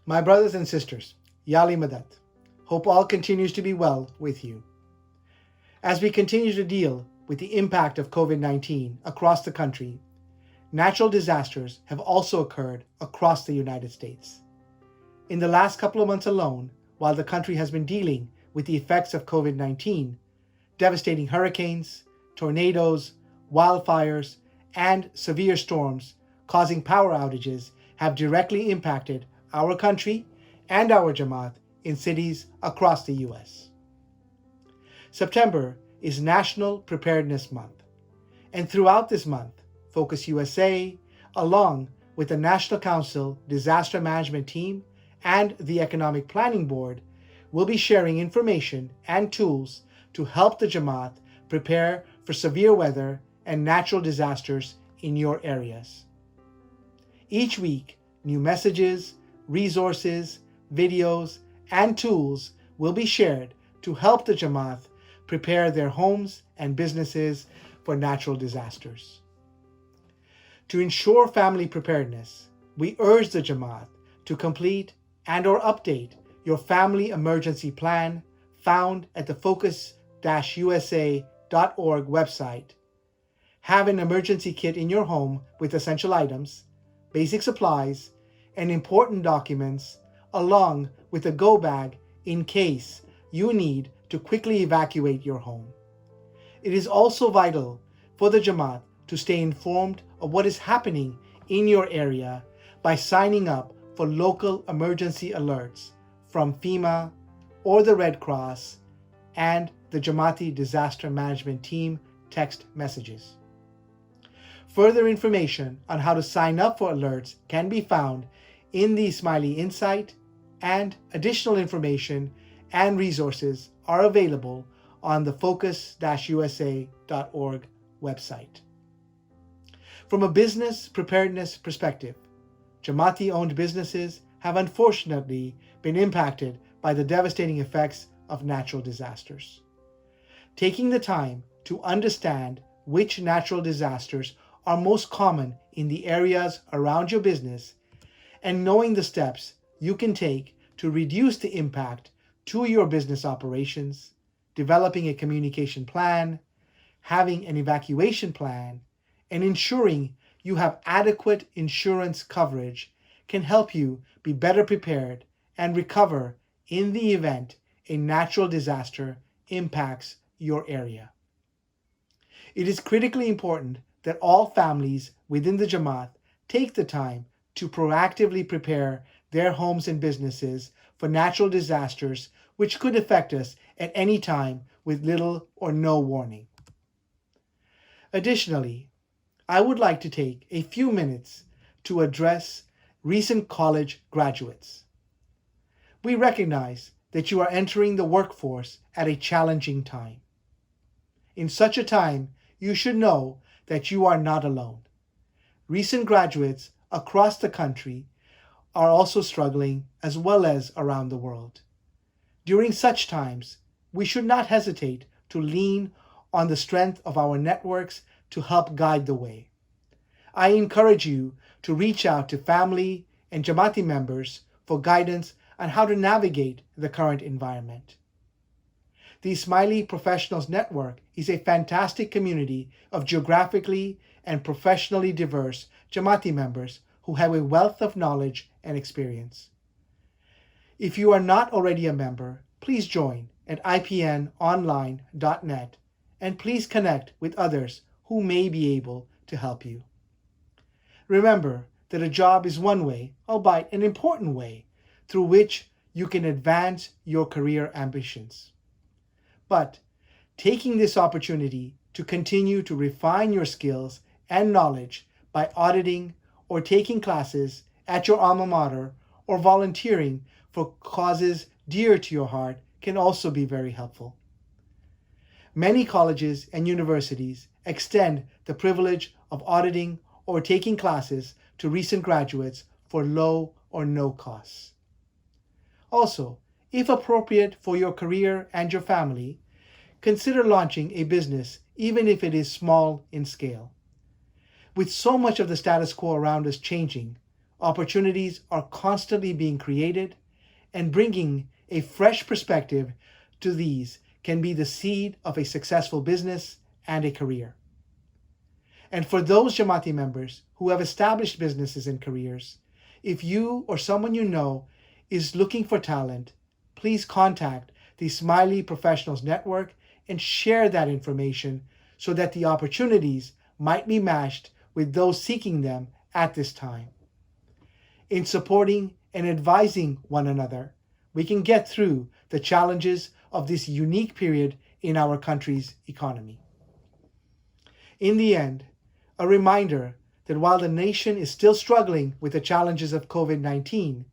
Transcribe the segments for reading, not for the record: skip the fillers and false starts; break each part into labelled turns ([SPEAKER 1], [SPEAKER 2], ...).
[SPEAKER 1] My brothers and sisters, Yali Madat. Hope all continues to be well with you. As we continue to deal with the impact of COVID-19 across the country, natural disasters have also occurred across the United States. In the last couple of months alone, while the country has been dealing with the effects of COVID-19, devastating hurricanes, tornadoes, wildfires, and severe storms causing power outages have directly impacted our country and our Jamaat in cities across the US. September is National Preparedness Month, and throughout this month, Focus USA, along with the National Council Disaster Management Team and the Economic Planning Board, will be sharing information and tools to help the Jamaat prepare for severe weather and natural disasters in your areas. Each week, new messages, resources, videos, and tools will be shared to help the Jamaat prepare their homes and businesses for natural disasters. To ensure family preparedness, we urge the Jamaat to complete and/or update your family emergency plan found at the focus-usa.org website. Have an emergency kit in your home with essential items, basic supplies, and important documents, along with a go bag in case you need to quickly evacuate your home. It is also vital for the Jamaat to stay informed of what is happening in your area by signing up for local emergency alerts from FEMA or the Red Cross and the Jamaati Disaster Management Team text messages. Further information on how to sign up for alerts can be found in the Smiley Insight, and additional information and resources are available on the focus-usa.org website. From a business preparedness perspective, Jamaati-owned businesses have unfortunately been impacted by the devastating effects of natural disasters. Taking the time to understand which natural disasters are most common in the areas around your business, and knowing the steps you can take to reduce the impact to your business operations, developing a communication plan, having an evacuation plan, and ensuring you have adequate insurance coverage can help you be better prepared and recover in the event a natural disaster impacts your area. It is critically important that all families within the Jamaat take the time to proactively prepare their homes and businesses for natural disasters which could affect us at any time with little or no warning. Additionally, I would like to take a few minutes to address recent college graduates. We recognize that you are entering the workforce at a challenging time. In such a time, you should know that you are not alone. Recent graduates across the country are also struggling, as well as around the world. During such times, we should not hesitate to lean on the strength of our networks to help guide the way. I encourage you to reach out to family and Jamaati members for guidance on how to navigate the current environment. The Smiley Professionals Network is a fantastic community of geographically and professionally diverse Jamaati members who have a wealth of knowledge and experience. If you are not already a member, please join at ipnonline.net and please connect with others who may be able to help you. Remember that a job is one way, albeit an important way, through which you can advance your career ambitions. But taking this opportunity to continue to refine your skills and knowledge by auditing or taking classes at your alma mater or volunteering for causes dear to your heart can also be very helpful. Many colleges and universities extend the privilege of auditing or taking classes to recent graduates for low or no costs. Also, if appropriate for your career and your family, consider launching a business even if it is small in scale. With so much of the status quo around us changing, Opportunities are constantly being created, and bringing a fresh perspective to these can be the seed of a successful business and a career. And for those Jamaati members who have established businesses and careers, if you or someone you know is looking for talent, please contact the Smiley Professionals Network and share that information so that the opportunities might be matched with those seeking them at this time. In supporting and advising one another, we can get through the challenges of this unique period in our country's economy. In the end, a reminder that while the nation is still struggling with the challenges of COVID-19,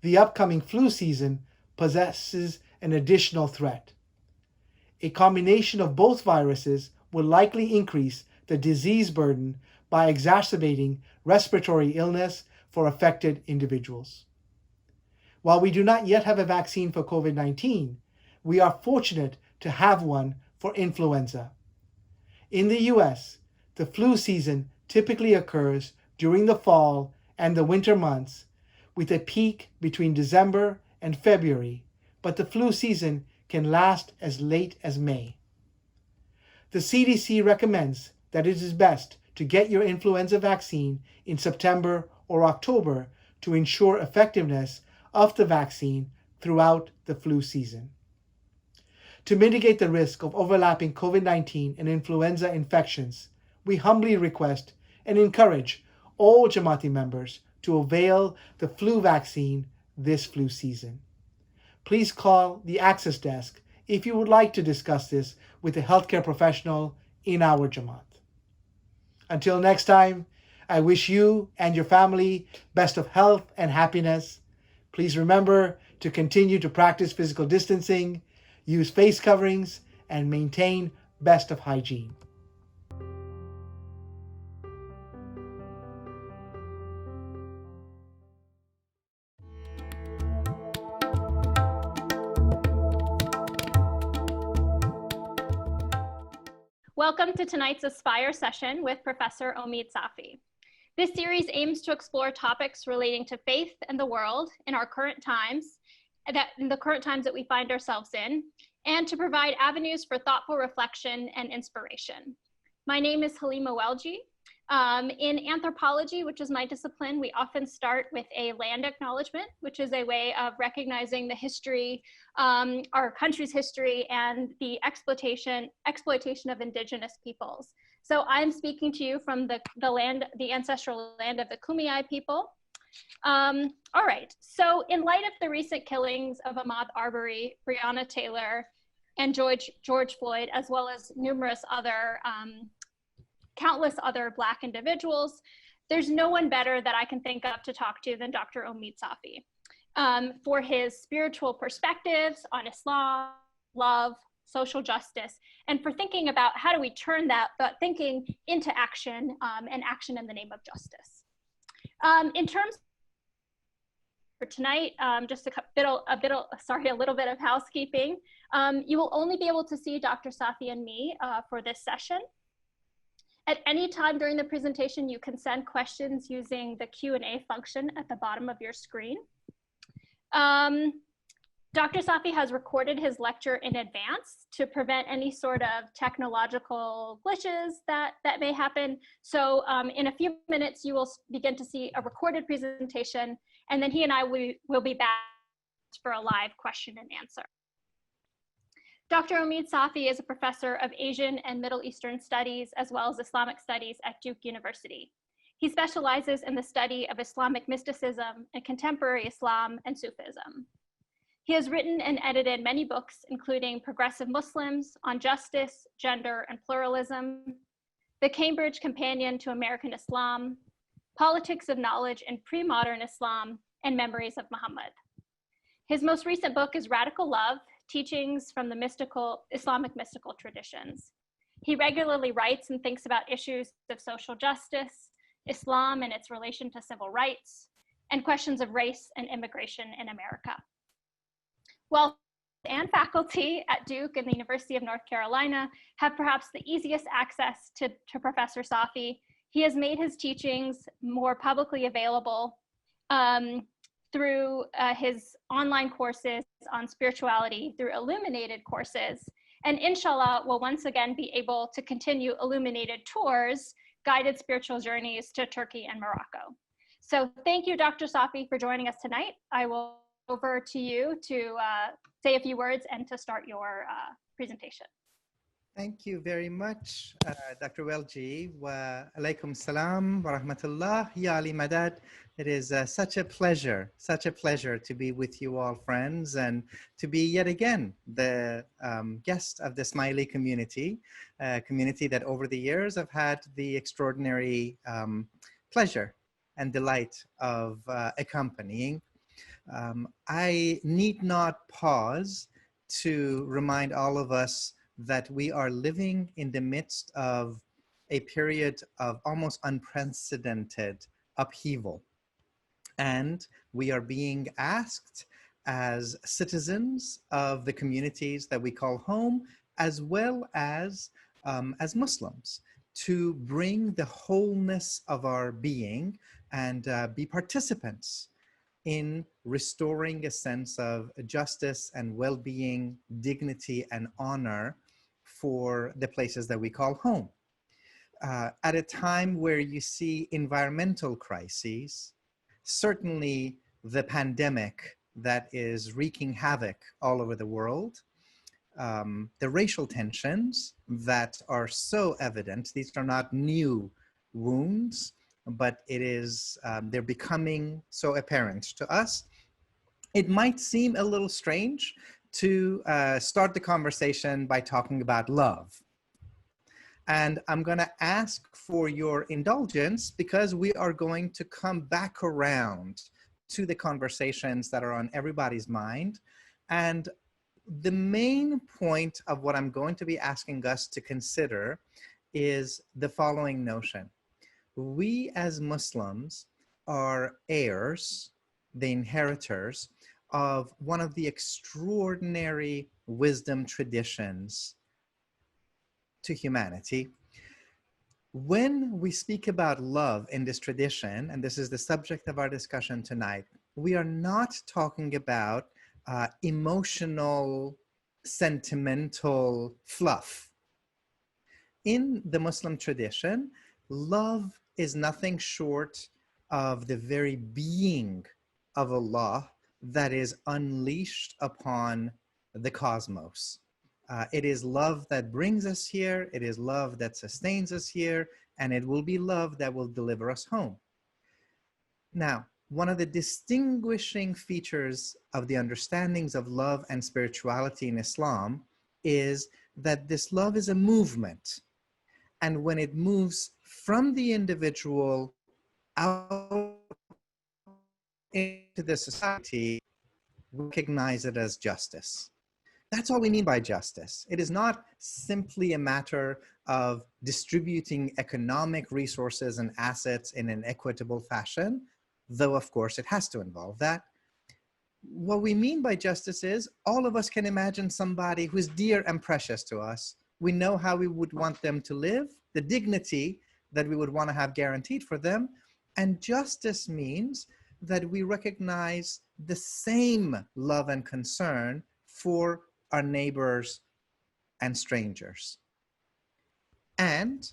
[SPEAKER 1] the upcoming flu season possesses an additional threat. A combination of both viruses will likely increase the disease burden by exacerbating respiratory illness for affected individuals. While we do not yet have a vaccine for COVID-19, we are fortunate to have one for influenza. In the US, the flu season typically occurs during the fall and the winter months, with a peak between December and February, but the flu season can last as late as May. The CDC recommends that it is best to get your influenza vaccine in September or October to ensure effectiveness of the vaccine throughout the flu season. To mitigate the risk of overlapping COVID-19 and influenza infections, we humbly request and encourage all Jamaati members to avail the flu vaccine this flu season. Please call the Access Desk if you would like to discuss this with a healthcare professional in our Jamaat. Until next time, I wish you and your family best of health and happiness. Please remember to continue to practice physical distancing, use face coverings, and maintain best of hygiene.
[SPEAKER 2] Welcome to tonight's Aspire session with Professor Omid Safi. This series aims to explore topics relating to faith and the world in our current times, in the current times that we find ourselves in, and to provide avenues for thoughtful reflection and inspiration. My name is Halima Welji. In anthropology, which is my discipline, we often start with a land acknowledgement, which is a way of recognizing the history, our country's history, and the exploitation of indigenous peoples. So I'm speaking to you from the ancestral land of the Kumeyaay people. All right, so in light of the recent killings of Ahmaud Arbery, Breonna Taylor, and George Floyd, as well as numerous other countless other Black individuals, there's no one better that I can think of to talk to than Dr. Omid Safi for his spiritual perspectives on Islam, love, social justice, and for thinking about how do we turn that thinking into action and action in the name of justice. In terms for tonight, just a little bit of housekeeping. You will only be able to see Dr. Safi and me for this session. At any time during the presentation, you can send questions using the Q&A function at the bottom of your screen. Dr. Safi has recorded his lecture in advance to prevent any sort of technological glitches that may happen. So in a few minutes, you will begin to see a recorded presentation, and then he and I will be back for a live question and answer. Dr. Omid Safi is a professor of Asian and Middle Eastern studies, as well as Islamic studies at Duke University. He specializes in the study of Islamic mysticism and contemporary Islam and Sufism. He has written and edited many books, including Progressive Muslims, On Justice, Gender, and Pluralism, The Cambridge Companion to American Islam, Politics of Knowledge in Pre-Modern Islam, and Memories of Muhammad. His most recent book is Radical Love, Teachings from the Islamic Mystical Traditions. He regularly writes and thinks about issues of social justice, Islam and its relation to civil rights, and questions of race and immigration in America. Well, and faculty at Duke and the University of North Carolina have perhaps the easiest access to Professor Safi. He has made his teachings more publicly available through his online courses on spirituality, through Illuminated courses. And inshallah, we'll once again be able to continue Illuminated tours, guided spiritual journeys to Turkey and Morocco. So thank you, Dr. Safi, for joining us tonight. I will over to you to say a few words and to start your presentation.
[SPEAKER 3] Thank you very much, Dr. Welji. Wa alaikum salam wa rahmatullah. Ya Ali Madad. It is such a pleasure to be with you all, friends, and to be yet again the guest of the Smiley community, a community that over the years I've had the extraordinary pleasure and delight of accompanying. I need not pause to remind all of us that we are living in the midst of a period of almost unprecedented upheaval. And we are being asked as citizens of the communities that we call home, as well as Muslims, to bring the wholeness of our being and be participants in restoring a sense of justice and well-being, dignity, and honor for the places that we call home. At a time where you see environmental crises, certainly the pandemic that is wreaking havoc all over the world, the racial tensions that are so evident, these are not new wounds, but it is, they're becoming so apparent to us. It might seem a little strange to start the conversation by talking about love. And I'm going to ask for your indulgence because we are going to come back around to the conversations that are on everybody's mind. And the main point of what I'm going to be asking us to consider is the following notion. We as Muslims are heirs, the inheritors of one of the extraordinary wisdom traditions to humanity. When we speak about love in this tradition, and this is the subject of our discussion tonight, we are not talking about emotional, sentimental fluff. In the Muslim tradition, love is nothing short of the very being of Allah that is unleashed upon the cosmos. It is love that brings us here, it is love that sustains us here, and it will be love that will deliver us home. Now, one of the distinguishing features of the understandings of love and spirituality in Islam is that this love is a movement. And when it moves from the individual out into the society, recognize it as justice. That's all we mean by justice. It is not simply a matter of distributing economic resources and assets in an equitable fashion, though of course it has to involve that. What we mean by justice is all of us can imagine somebody who's dear and precious to us. We know how we would want them to live, the dignity that we would want to have guaranteed for them. And justice means that we recognize the same love and concern for our neighbors and strangers. And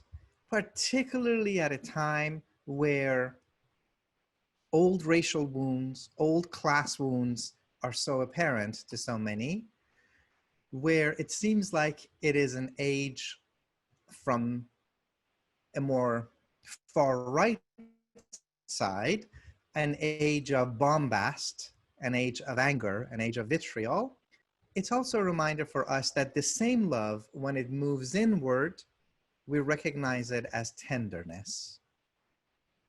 [SPEAKER 3] particularly at a time where old racial wounds, old class wounds are so apparent to so many, where it seems like it is an age from a more far right side, an age of bombast, an age of anger, an age of vitriol. It's also a reminder for us that the same love, when it moves inward, we recognize it as tenderness.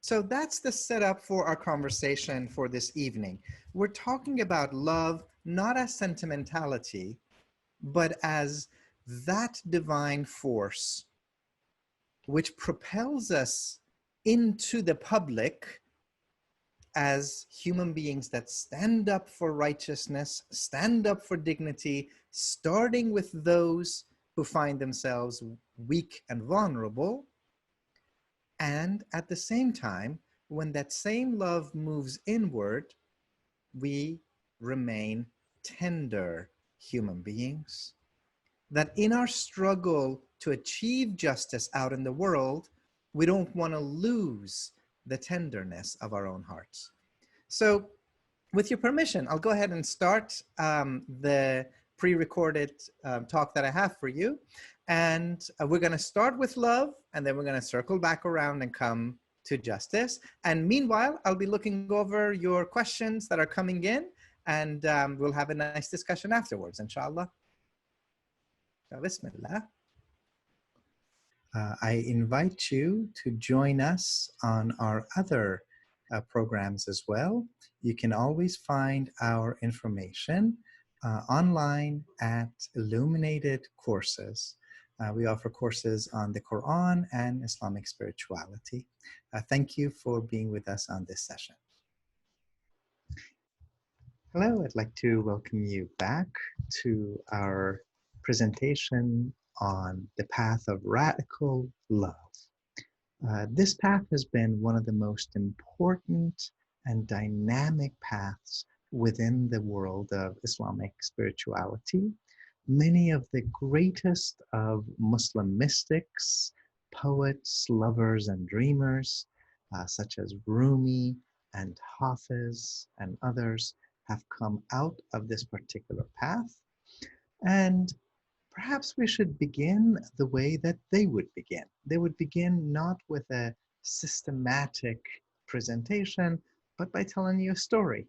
[SPEAKER 3] So that's the setup for our conversation for this evening. We're talking about love, not as sentimentality, but as that divine force which propels us into the public as human beings that stand up for righteousness, stand up for dignity, starting with those who find themselves weak and vulnerable, and at the same time, when that same love moves inward, we remain tender human beings. That in our struggle to achieve justice out in the world, we don't want to lose the tenderness of our own hearts. So, with your permission, I'll go ahead and start the pre-recorded talk that I have for you. And we're going to start with love, and then we're going to circle back around and come to justice. And meanwhile, I'll be looking over your questions that are coming in, and we'll have a nice discussion afterwards, inshallah. Bismillah. I invite you to join us on our other programs as well. You can always find our information online at Illuminated Courses. We offer courses on the Quran and Islamic spirituality. Thank you for being with us on this session. Hello, I'd like to welcome you back to our presentation on the path of radical love. This path has been one of the most important and dynamic paths within the world of Islamic spirituality. Many of the greatest of Muslim mystics, poets, lovers, and dreamers, such as Rumi and Hafiz and others, have come out of this particular path. And perhaps we should begin the way that they would begin. They would begin not with a systematic presentation, but by telling you a story.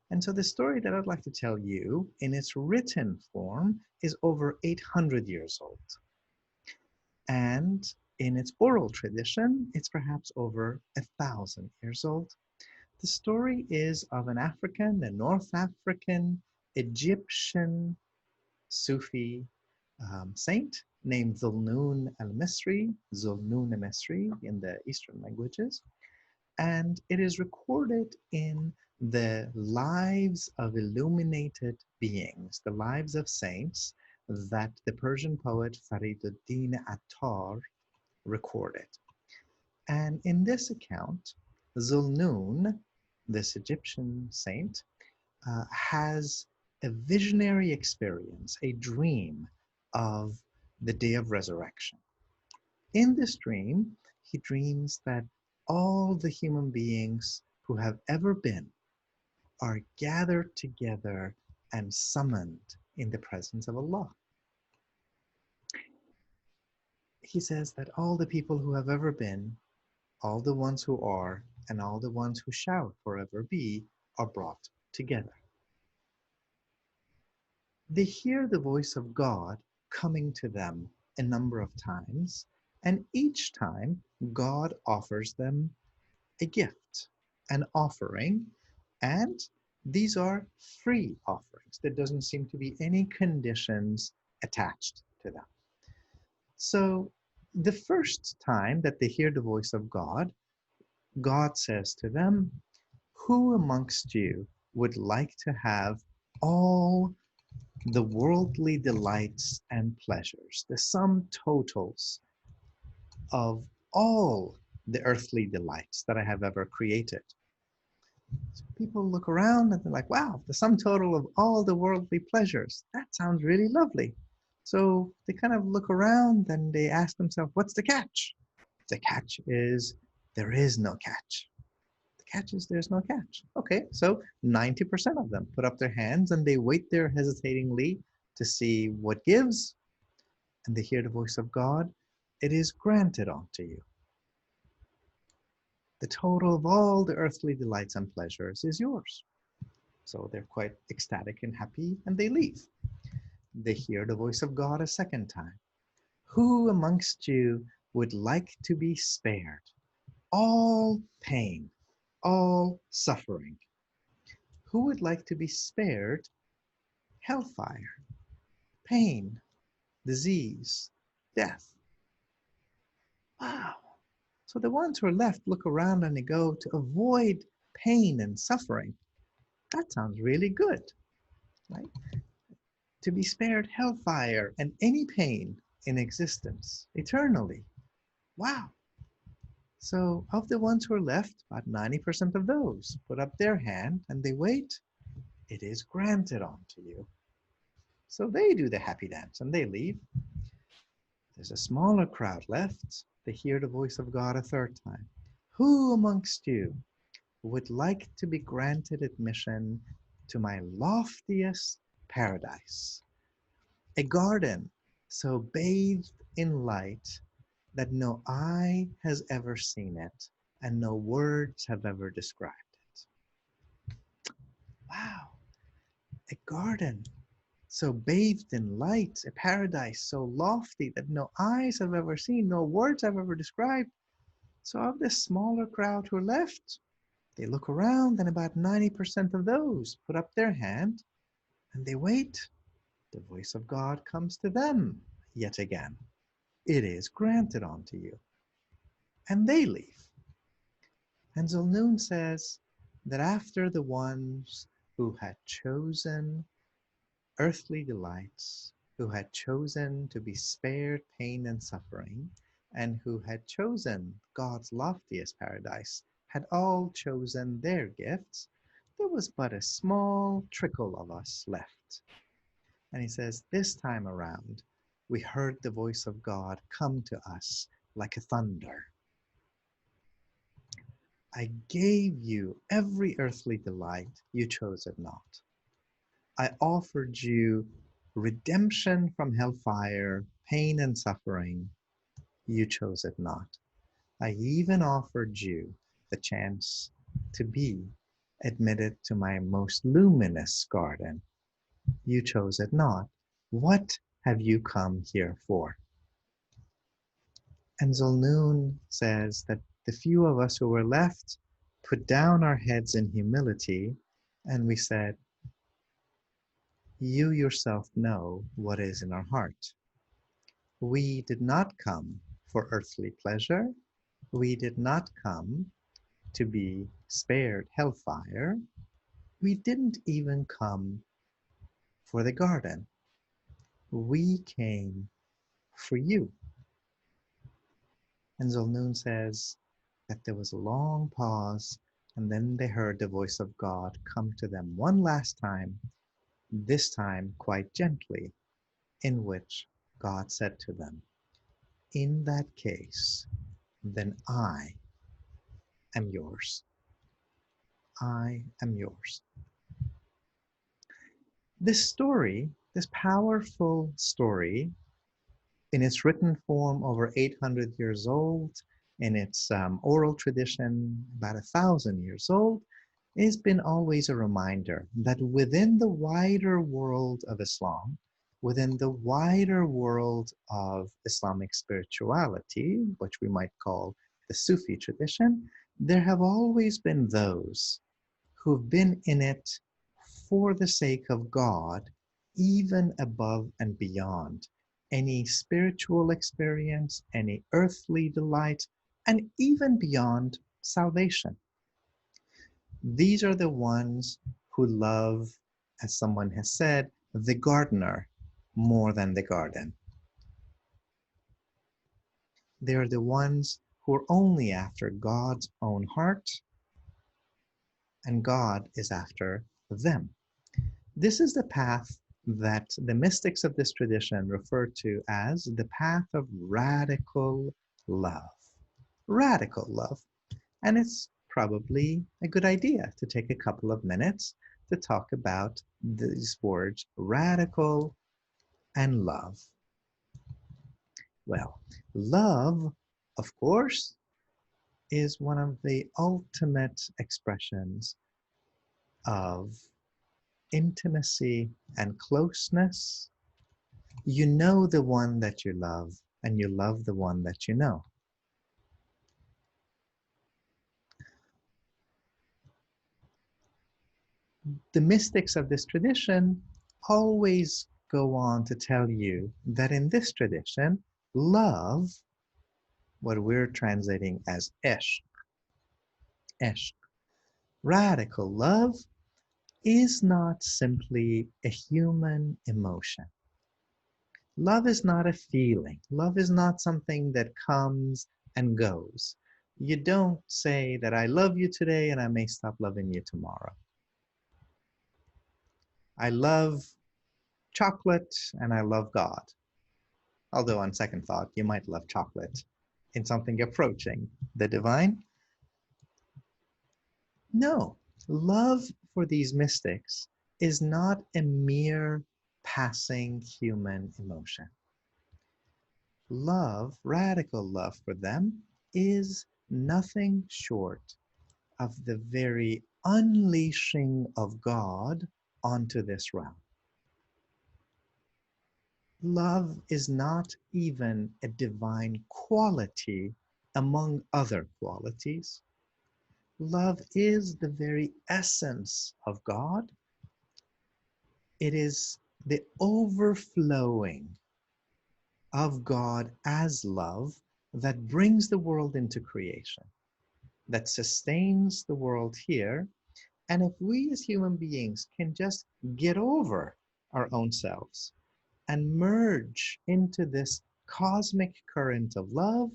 [SPEAKER 3] And so the story that I'd like to tell you in its written form is over 800 years old. And in its oral tradition, it's perhaps over 1,000 years old. The story is of an African, a North African, Egyptian Sufi saint named Zulnoon al-Misri, Zulnoon al-Misri in the Eastern languages. And it is recorded in the lives of illuminated beings, the lives of saints that the Persian poet Fariduddin Attar recorded. And in this account, Zulnoon, this Egyptian saint, has a visionary experience, a dream of the day of resurrection. In this dream, he dreams that all the human beings who have ever been are gathered together and summoned in the presence of Allah. He says that all the people who have ever been, all the ones who are, and all the ones who shall forever be are brought together. They hear the voice of God coming to them a number of times, and each time God offers them a gift, an offering, and these are free offerings. There doesn't seem to be any conditions attached to them. So the first time that they hear the voice of God, God says to them, "Who amongst you would like to have all the worldly delights and pleasures, the sum totals of all the earthly delights that I have ever created?" So people look around and they're like, wow, the sum total of all the worldly pleasures, that sounds really lovely. So they kind of look around and they ask themselves, what's the catch? The catch is there is no catch. The catch is there's no catch. Okay, so 90% of them put up their hands and they wait there hesitatingly to see what gives, and they hear the voice of God. It is granted unto you. The total of all the earthly delights and pleasures is yours. So they're quite ecstatic and happy, and they leave. They hear the voice of God a second time. Who amongst you would like to be spared all pain, all suffering? Who would like to be spared hellfire, pain, disease, death? Wow. So the ones who are left look around and they go, to avoid pain and suffering. That sounds really good, right? To be spared hellfire and any pain in existence eternally. Wow. So of the ones who are left, about 90% of those put up their hand and they wait. It is granted unto you. So they do the happy dance and they leave. There's a smaller crowd left. They hear the voice of God a third time. Who amongst you would like to be granted admission to my loftiest paradise? A garden so bathed in light that no eye has ever seen it and no words have ever described it. Wow, a garden so bathed in light, a paradise so lofty that no eyes have ever seen, no words have ever described. So of this smaller crowd who are left, they look around and about 90% of those put up their hand and they wait. The voice of God comes to them yet again. It is granted unto you. And they leave. And Zulnoon says that after the ones who had chosen earthly delights, who had chosen to be spared pain and suffering, and who had chosen God's loftiest paradise, had all chosen their gifts, there was but a small trickle of us left. And he says, this time around, we heard the voice of God come to us like a thunder. I gave you every earthly delight, you chose it not. I offered you redemption from hellfire, pain and suffering, you chose it not. I even offered you the chance to be admitted to my most luminous garden. You chose it not. What have you come here for? And Zulnoon says that the few of us who were left put down our heads in humility and we said, you yourself know what is in our heart. We did not come for earthly pleasure. We did not come to be spared hellfire. We didn't even come for the garden. We came for you. And Zulnoon says that there was a long pause, and then they heard the voice of God come to them one last time, this time quite gently, in which God said to them, in that case, then I am yours. I am yours. This story, this powerful story, in its written form over 800 years old, in its oral tradition about 1,000 years old, has been always a reminder that within the wider world of Islam, within the wider world of Islamic spirituality, which we might call the Sufi tradition, there have always been those who've been in it for the sake of God, even above and beyond any spiritual experience, any earthly delight, and even beyond salvation. These are the ones who love, as someone has said, the gardener more than the garden. They are the ones who are only after God's own heart, and God is after them. This is the path that the mystics of this tradition refer to as the path of radical love. Radical love. And it's probably a good idea to take a couple of minutes to talk about these words, radical and love. Well, love, of course, is one of the ultimate expressions of intimacy and closeness. You know the one that you love, and you love the one that you know. The mystics of this tradition always go on to tell you that in this tradition, love, what we're translating as ishq, radical love, is not simply a human emotion. Love is not a feeling. Love is not something that comes and goes. You don't say that I love you today and I may stop loving you tomorrow. I love chocolate and I love God. Although on second thought, you might love chocolate in something approaching the divine. No, love for these mystics is not a mere passing human emotion. Love, radical love for them, is nothing short of the very unleashing of God onto this realm. Love is not even a divine quality among other qualities. Love is the very essence of God. It is the overflowing of God as love that brings the world into creation, that sustains the world here. And if we as human beings can just get over our own selves and merge into this cosmic current of love,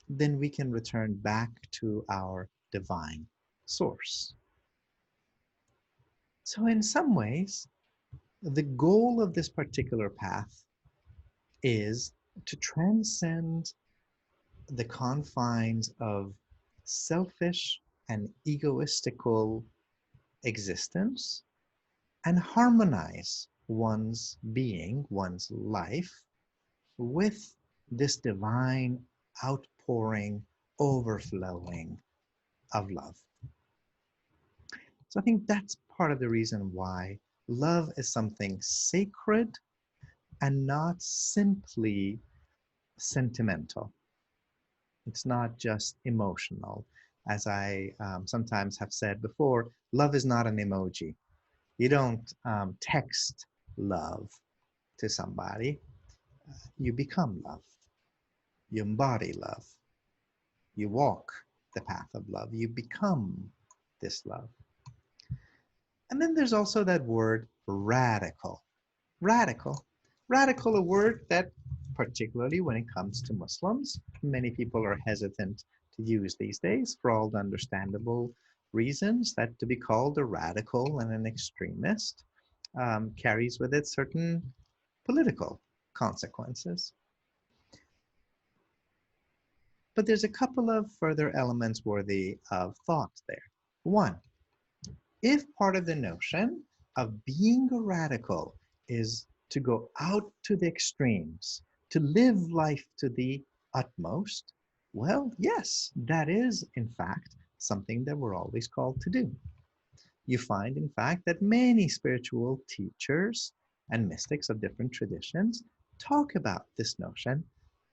[SPEAKER 3] then we can return back to our divine source. So in some ways, the goal of this particular path is to transcend the confines of selfish and egoistical existence and harmonize one's being, one's life, with this divine outpouring, overflowing of love. So I think that's part of the reason why love is something sacred and not simply sentimental. It's not just emotional. As I sometimes have said before, love is not an emoji. You don't text love to somebody. You become love. You embody love. You walk the path of love. You become this love. And then there's also that word radical. Radical. Radical, a word that, particularly when it comes to Muslims, many people are hesitant to use these days for all the understandable reasons, that to be called a radical and an extremist carries with it certain political consequences. But there's a couple of further elements worthy of thought there. One, if part of the notion of being a radical is to go out to the extremes, to live life to the utmost, well, yes, that is, in fact, something that we're always called to do. You find, in fact, that many spiritual teachers and mystics of different traditions talk about this notion.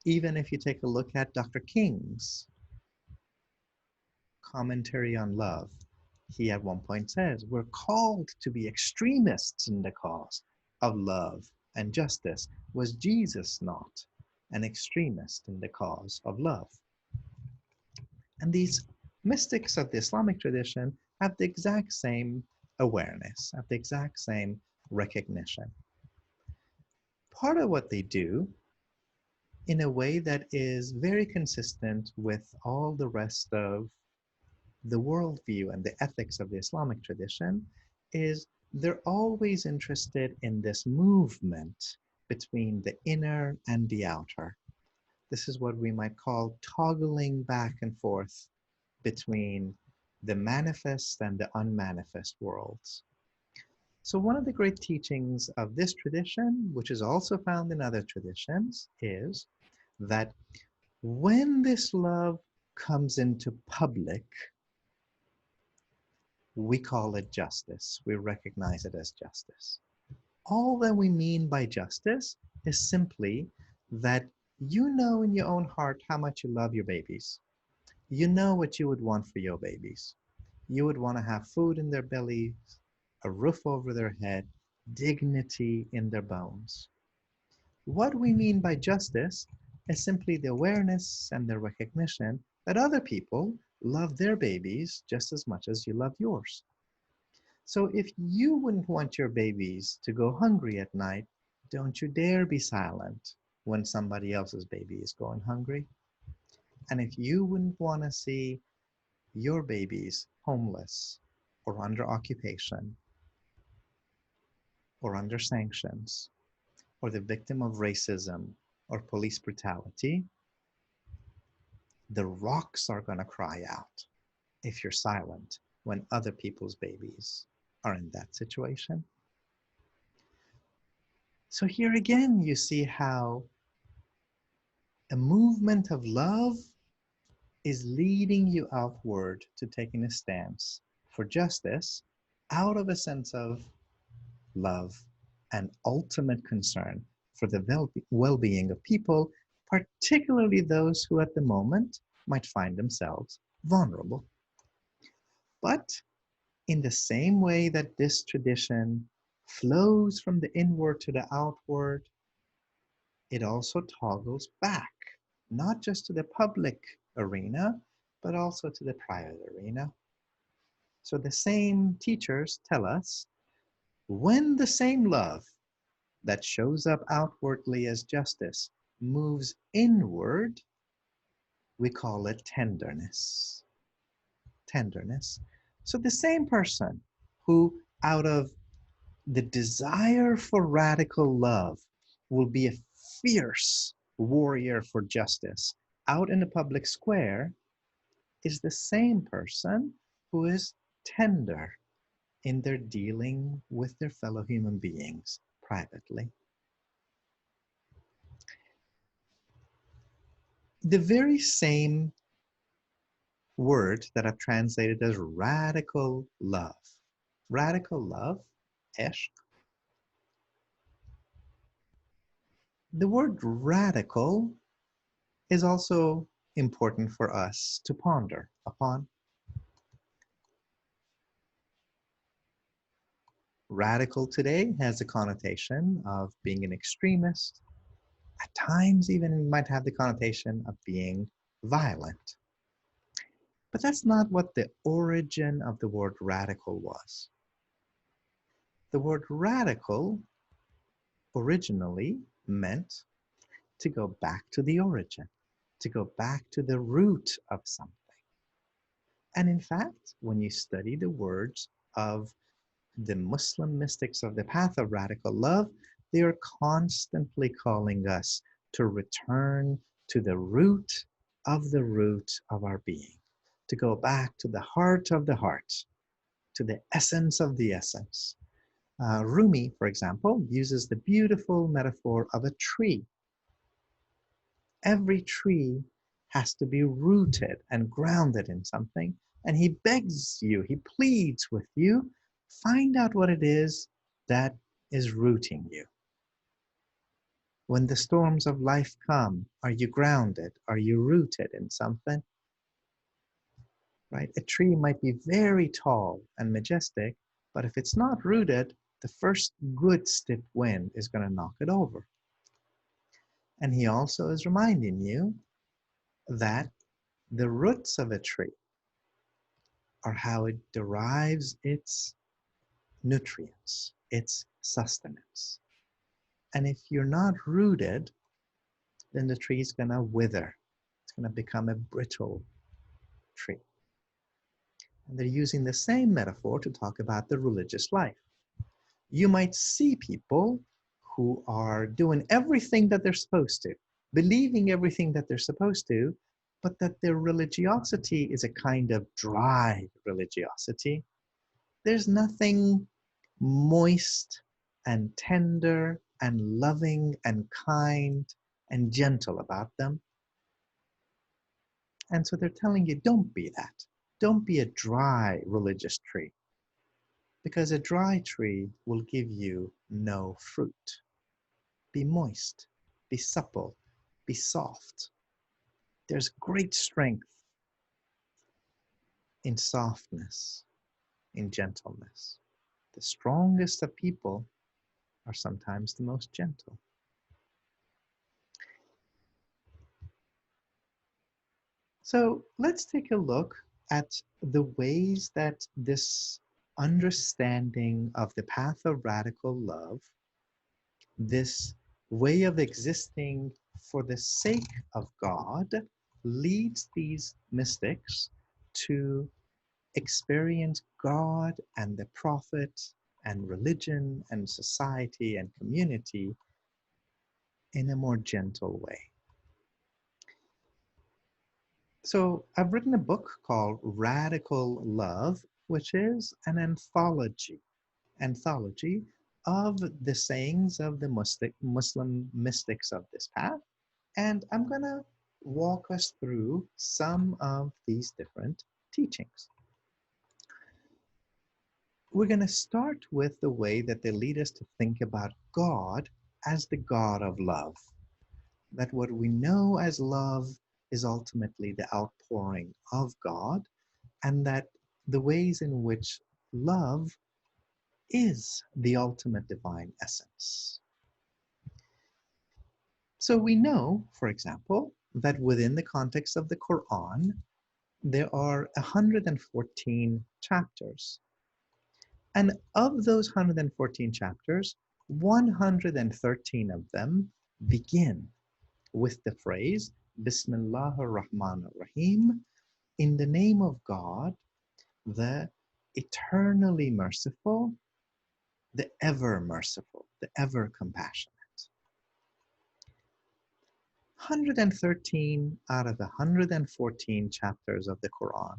[SPEAKER 3] Even if you take a look at Dr. King's commentary on love, he at one point says, we're called to be extremists in the cause of love and justice. Was Jesus not an extremist in the cause of love? And these mystics of the Islamic tradition have the exact same awareness, have the exact same recognition. Part of what they do, in a way that is very consistent with all the rest of the worldview and the ethics of the Islamic tradition, is they're always interested in this movement between the inner and the outer. This is what we might call toggling back and forth between the manifest and the unmanifest worlds. So one of the great teachings of this tradition, which is also found in other traditions, is that when this love comes into public, we call it justice. We recognize it as justice. All that we mean by justice is simply that you know in your own heart how much you love your babies. You know what you would want for your babies. You would want to have food in their bellies, a roof over their head, dignity in their bones. What we mean by justice is simply the awareness and the recognition that other people love their babies just as much as you love yours. So if you wouldn't want your babies to go hungry at night, don't you dare be silent when somebody else's baby is going hungry. And if you wouldn't want to see your babies homeless or under occupation or under sanctions or the victim of racism or police brutality, the rocks are going to cry out if you're silent when other people's babies are in that situation. So here again, you see how a movement of love is leading you outward to taking a stance for justice out of a sense of love and ultimate concern for the well-being of people, particularly those who at the moment might find themselves vulnerable. But in the same way that this tradition flows from the inward to the outward, it also toggles back, not just to the public arena, but also to the private arena. So the same teachers tell us, when the same love that shows up outwardly as justice moves inward, we call it tenderness. Tenderness. So the same person who, out of the desire for radical love, will be a fierce warrior for justice out in the public square, is the same person who is tender in their dealing with their fellow human beings privately. The very same word that I've translated as radical love, ishq, the word radical is also important for us to ponder upon. Radical today has a connotation of being an extremist. At times even might have the connotation of being violent. But that's not what the origin of the word radical was. The word radical originally meant to go back to the origin, to go back to the root of something. And in fact, when you study the words of the Muslim mystics of the path of radical love, they are constantly calling us to return to the root of our being, to go back to the heart of the heart, to the essence of the essence. Rumi, for example, uses the beautiful metaphor of a tree. Every tree has to be rooted and grounded in something, and he begs you, he pleads with you, find out what it is that is rooting you. When the storms of life come, are you grounded? Are you rooted in something? Right? A tree might be very tall and majestic, but if it's not rooted, the first good stiff wind is going to knock it over. And he also is reminding you that the roots of a tree are how it derives its nutrients, its sustenance. And if you're not rooted, then the tree is going to wither. It's going to become a brittle tree. And they're using the same metaphor to talk about the religious life. You might see people who are doing everything that they're supposed to, believing everything that they're supposed to, but that their religiosity is a kind of dry religiosity. There's nothing moist and tender and loving and kind and gentle about them. And so they're telling you, don't be that. Don't be a dry religious tree, because a dry tree will give you no fruit. Be moist, be supple, be soft. There's great strength in softness, in gentleness. The strongest of people are sometimes the most gentle. So let's take a look at the ways that this understanding of the path of radical love, this way of existing for the sake of God, leads these mystics to experience God and the Prophet and religion and society and community in a more gentle way. So I've written a book called Radical Love, which is an anthology of the sayings of the Muslim mystics of this path. And I'm going to walk us through some of these different teachings. We're going to start with the way that they lead us to think about God as the God of love. That what we know as love is ultimately the outpouring of God, and that the ways in which love is the ultimate divine essence. So we know, for example, that within the context of the Quran, there are 114 chapters. And of those 114 chapters, 113 of them begin with the phrase, Bismillah ar-Rahman ar-Rahim, in the name of God, the eternally merciful, the ever merciful, the ever compassionate. 113 out of the 114 chapters of the Quran.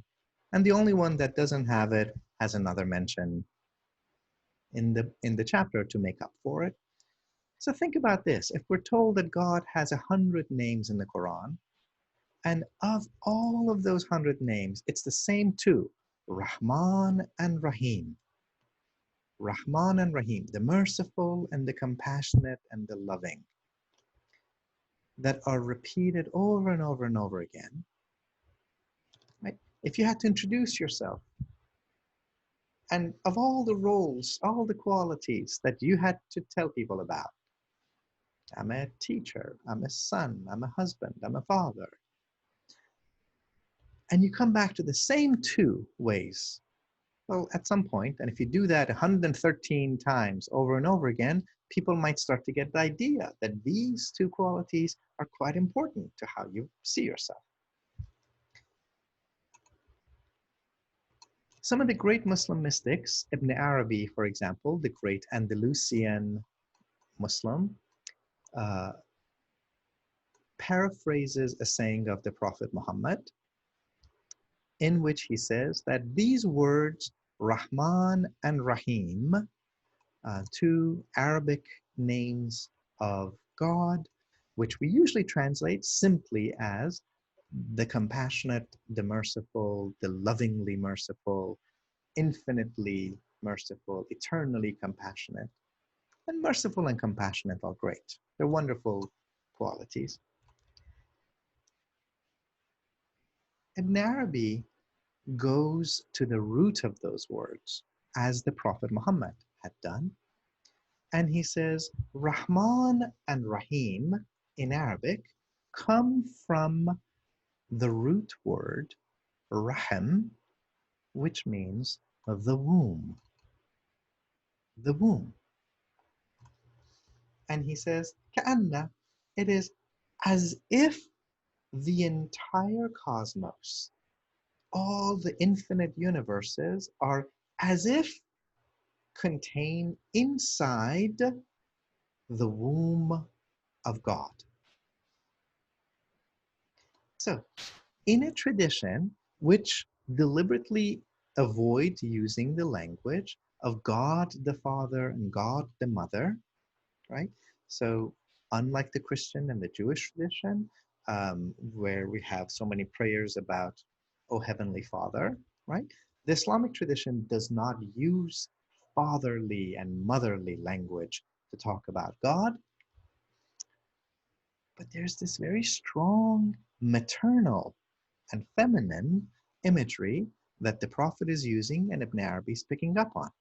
[SPEAKER 3] And the only one that doesn't have it has another mention in the chapter to make up for it. So think about this. If we're told that God has 100 names in the Quran, and of all of those 100 names, it's the same two, Rahman and Rahim. Rahman and Rahim, the merciful and the compassionate and the loving, that are repeated over and over and over again. Right? If you had to introduce yourself, and of all the roles, all the qualities that you had to tell people about, I'm a teacher, I'm a son, I'm a husband, I'm a father. And you come back to the same two ways. Well, at some point, and if you do that 113 times over and over again, people might start to get the idea that these two qualities are quite important to how you see yourself. Some of the great Muslim mystics, Ibn Arabi, for example, the great Andalusian Muslim, paraphrases a saying of the Prophet Muhammad, in which he says that these words, Rahman and Rahim, two Arabic names of God, which we usually translate simply as the compassionate, the merciful, the lovingly merciful, infinitely merciful, eternally compassionate. And merciful and compassionate are great. They're wonderful qualities. Ibn Arabi goes to the root of those words, as the Prophet Muhammad had done. And he says, Rahman and Rahim in Arabic come from the root word Rahim, which means the womb. The womb. And he says, Ka'anna, it is as if the entire cosmos, all the infinite universes, are as if contained inside the womb of God. So, in a tradition which deliberately avoids using the language of God the Father and God the Mother, right? So, unlike the Christian and the Jewish tradition, where we have so many prayers about, "O Heavenly Father," right? The Islamic tradition does not use fatherly and motherly language to talk about God, but there's this very strong maternal and feminine imagery that the Prophet is using and Ibn Arabi is picking up on.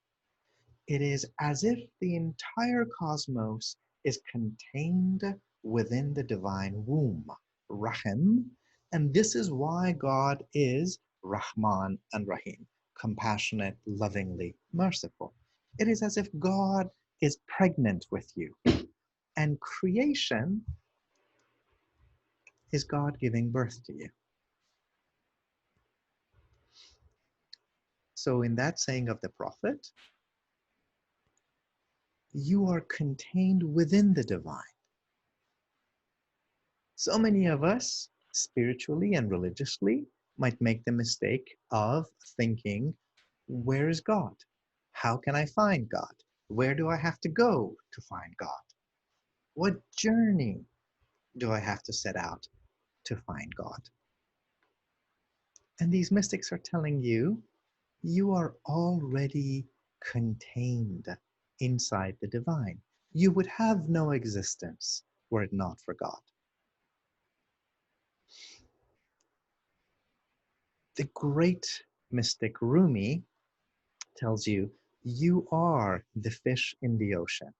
[SPEAKER 3] It is as if the entire cosmos is contained within the divine womb, Rahim, and this is why God is Rahman and Rahim, compassionate, lovingly merciful. It is as if God is pregnant with you. And creation is God giving birth to you. So in that saying of the prophet, you are contained within the divine. So many of us, spiritually and religiously, might make the mistake of thinking, where is God? How can I find God? Where do I have to go to find God? What journey do I have to set out to find God? And these mystics are telling you, you are already contained inside the divine. You would have no existence were it not for God. The great mystic Rumi tells you, you are the fish in the ocean.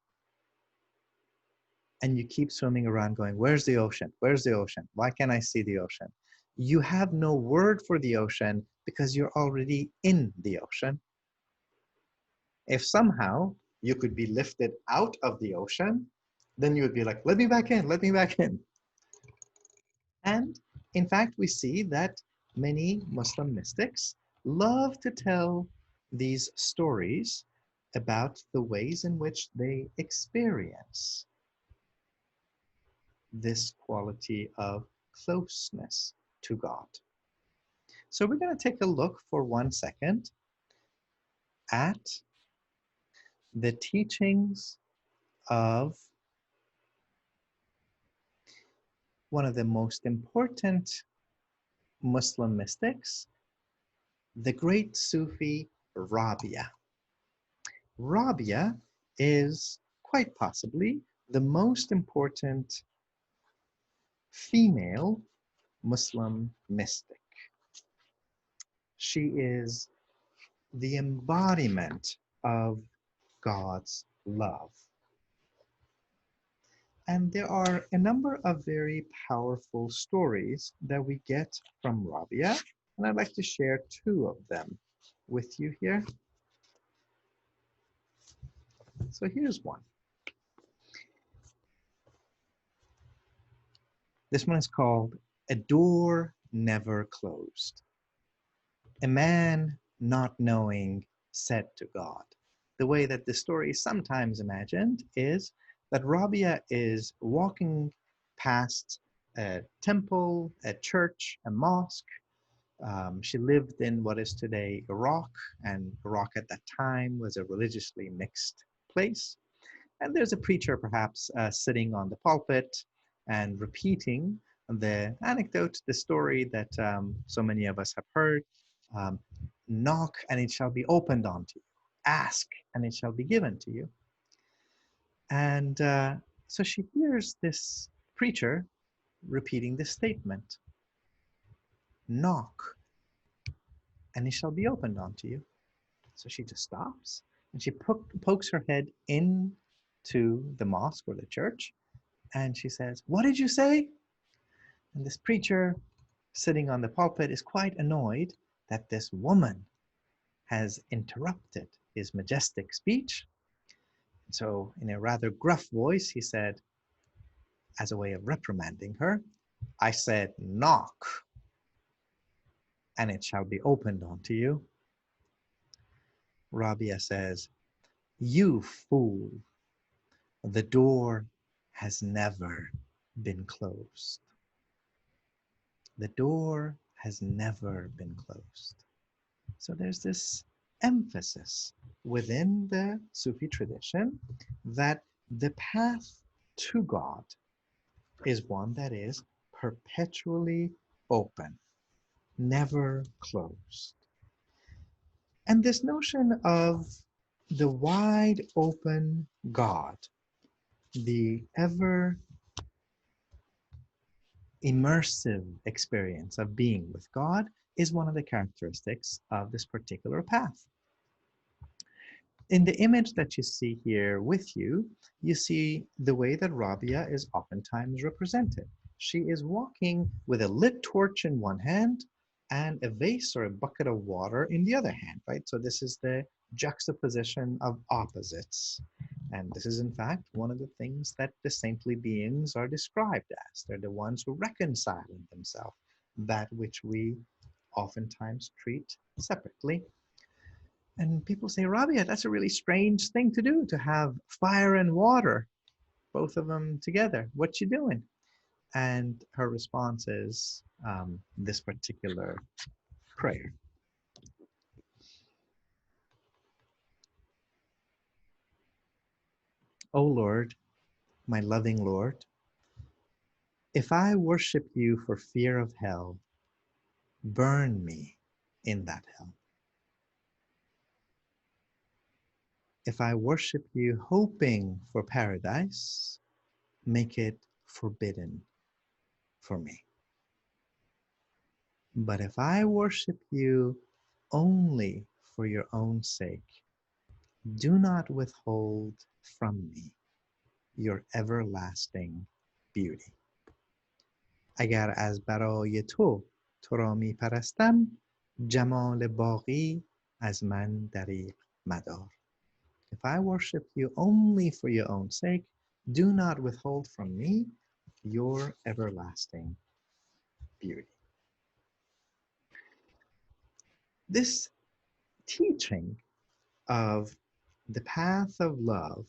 [SPEAKER 3] And you keep swimming around going, where's the ocean? Where's the ocean? Why can't I see the ocean? You have no word for the ocean because you're already in the ocean. If somehow you could be lifted out of the ocean, then you would be like, let me back in, let me back in. And in fact, we see that many Muslim mystics love to tell these stories about the ways in which they experience this quality of closeness to God. So we're going to take a look for 1 second at the teachings of one of the most important Muslim mystics, the great Sufi Rabia. Rabia is quite possibly the most important female Muslim mystic. She is the embodiment of God's love. And there are a number of very powerful stories that we get from Rabia, and I'd like to share 2 of them with you here. So here's one. This one is called A Door Never Closed. A man not knowing said to God. The way that the story is sometimes imagined is that Rabia is walking past a temple, a church, a mosque. She lived in what is today Iraq, and Iraq at that time was a religiously mixed place. And there's a preacher perhaps sitting on the pulpit and repeating the anecdote, the story that so many of us have heard. Knock and it shall be opened unto you. Ask and it shall be given to you. And so she hears this preacher repeating this statement. Knock and it shall be opened unto you. So she just stops and she pokes her head into the mosque or the church and she says, what did you say? And this preacher sitting on the pulpit is quite annoyed that this woman has interrupted his majestic speech. So in a rather gruff voice, he said, as a way of reprimanding her, I said, knock, and it shall be opened unto you. Rabia says, you fool, the door has never been closed. The door has never been closed. So there's this emphasis within the Sufi tradition that the path to God is one that is perpetually open, never closed. And this notion of the wide open God, the ever immersive experience of being with God, is one of the characteristics of this particular path. In the image that you see here with you, you see the way that Rabia is oftentimes represented. She is walking with a lit torch in one hand and a vase or a bucket of water in the other hand, right? So this is the juxtaposition of opposites. And this is, in fact, one of the things that the saintly beings are described as. They're the ones who reconcile in themselves that which we oftentimes treat separately. And people say, Rabia, that's a really strange thing to do, to have fire and water, both of them together. What you doing? And her response is this particular prayer. O Lord, my loving Lord, if I worship you for fear of hell, burn me in that hell. If I worship you hoping for paradise, make it forbidden for me. But if I worship you only for your own sake, do not withhold from me your everlasting beauty. اگر از برای تو را می پرستم، جمال باقی از من دریغ مدار. If I worship you only for your own sake, do not withhold from me your everlasting beauty. This teaching of the path of love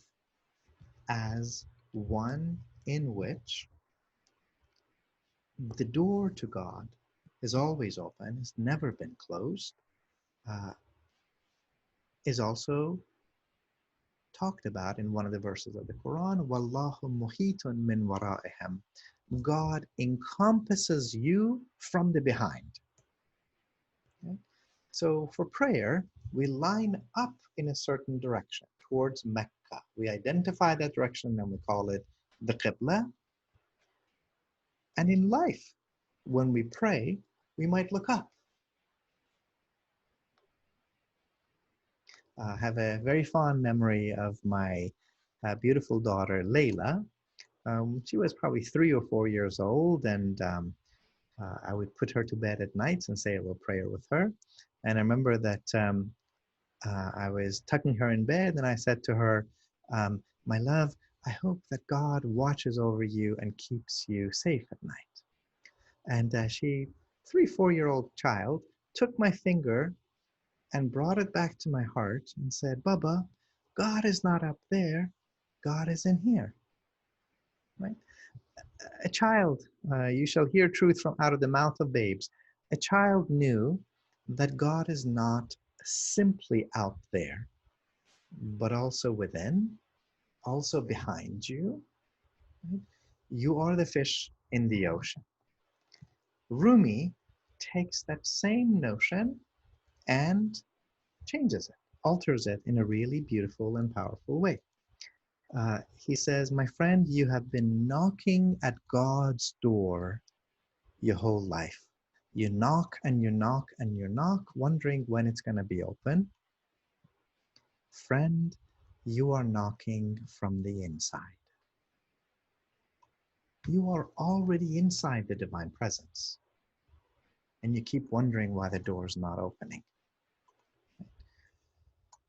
[SPEAKER 3] as one in which the door to God is always open, has never been closed, is also talked about in one of the verses of the Quran, Wallahu muhitun min wara'ihim. God encompasses you from the behind. Okay? So for prayer, we line up in a certain direction towards Mecca. We identify that direction and we call it the Qibla. And in life, when we pray, we might look up. I have a very fond memory of my beautiful daughter, Layla. She was probably 3 or 4 years old, and I would put her to bed at nights and say a little prayer with her. And I remember that I was tucking her in bed, and I said to her, my love, I hope that God watches over you and keeps you safe at night. And she, 3, 4-year-old child, took my finger and brought it back to my heart and said, Baba, God is not up there, God is in here. Right? A child, you shall hear truth from out of the mouth of babes. A child knew that God is not simply out there, but also within, also behind you. Right? You are the fish in the ocean. Rumi takes that same notion and changes it, alters it in a really beautiful and powerful way. He says, my friend, you have been knocking at God's door your whole life. You knock and you knock and you knock, wondering when it's going to be open. Friend, you are knocking from the inside. You are already inside the divine presence. And you keep wondering why the door is not opening.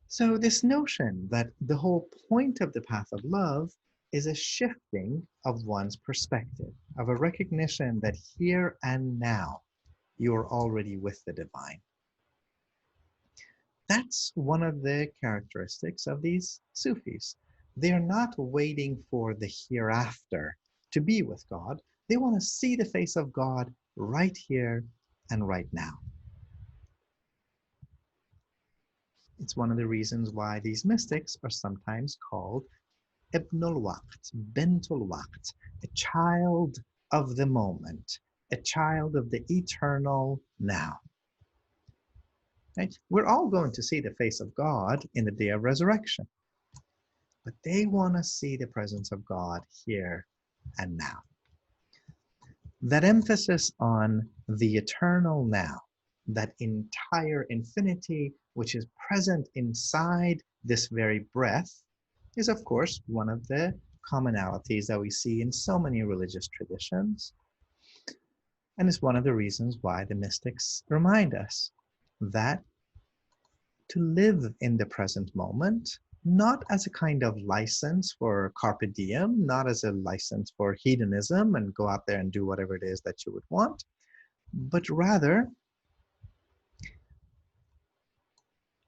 [SPEAKER 3] So this notion that the whole point of the path of love is a shifting of one's perspective, of a recognition that here and now you are already with the divine. That's one of the characteristics of these Sufis. They're not waiting for the hereafter to be with God. They want to see the face of God right here and right now. It's one of the reasons why these mystics are sometimes called Ibnul Waqt, Bintul Waqt, a child of the moment, a child of the eternal now. Right? We're all going to see the face of God in the day of resurrection, but they want to see the presence of God here and now. That emphasis on the eternal now, that entire infinity which is present inside this very breath, is of course one of the commonalities that we see in so many religious traditions. And it's one of the reasons why the mystics remind us that to live in the present moment not as a kind of license for carpe diem, not as a license for hedonism and go out there and do whatever it is that you would want, but rather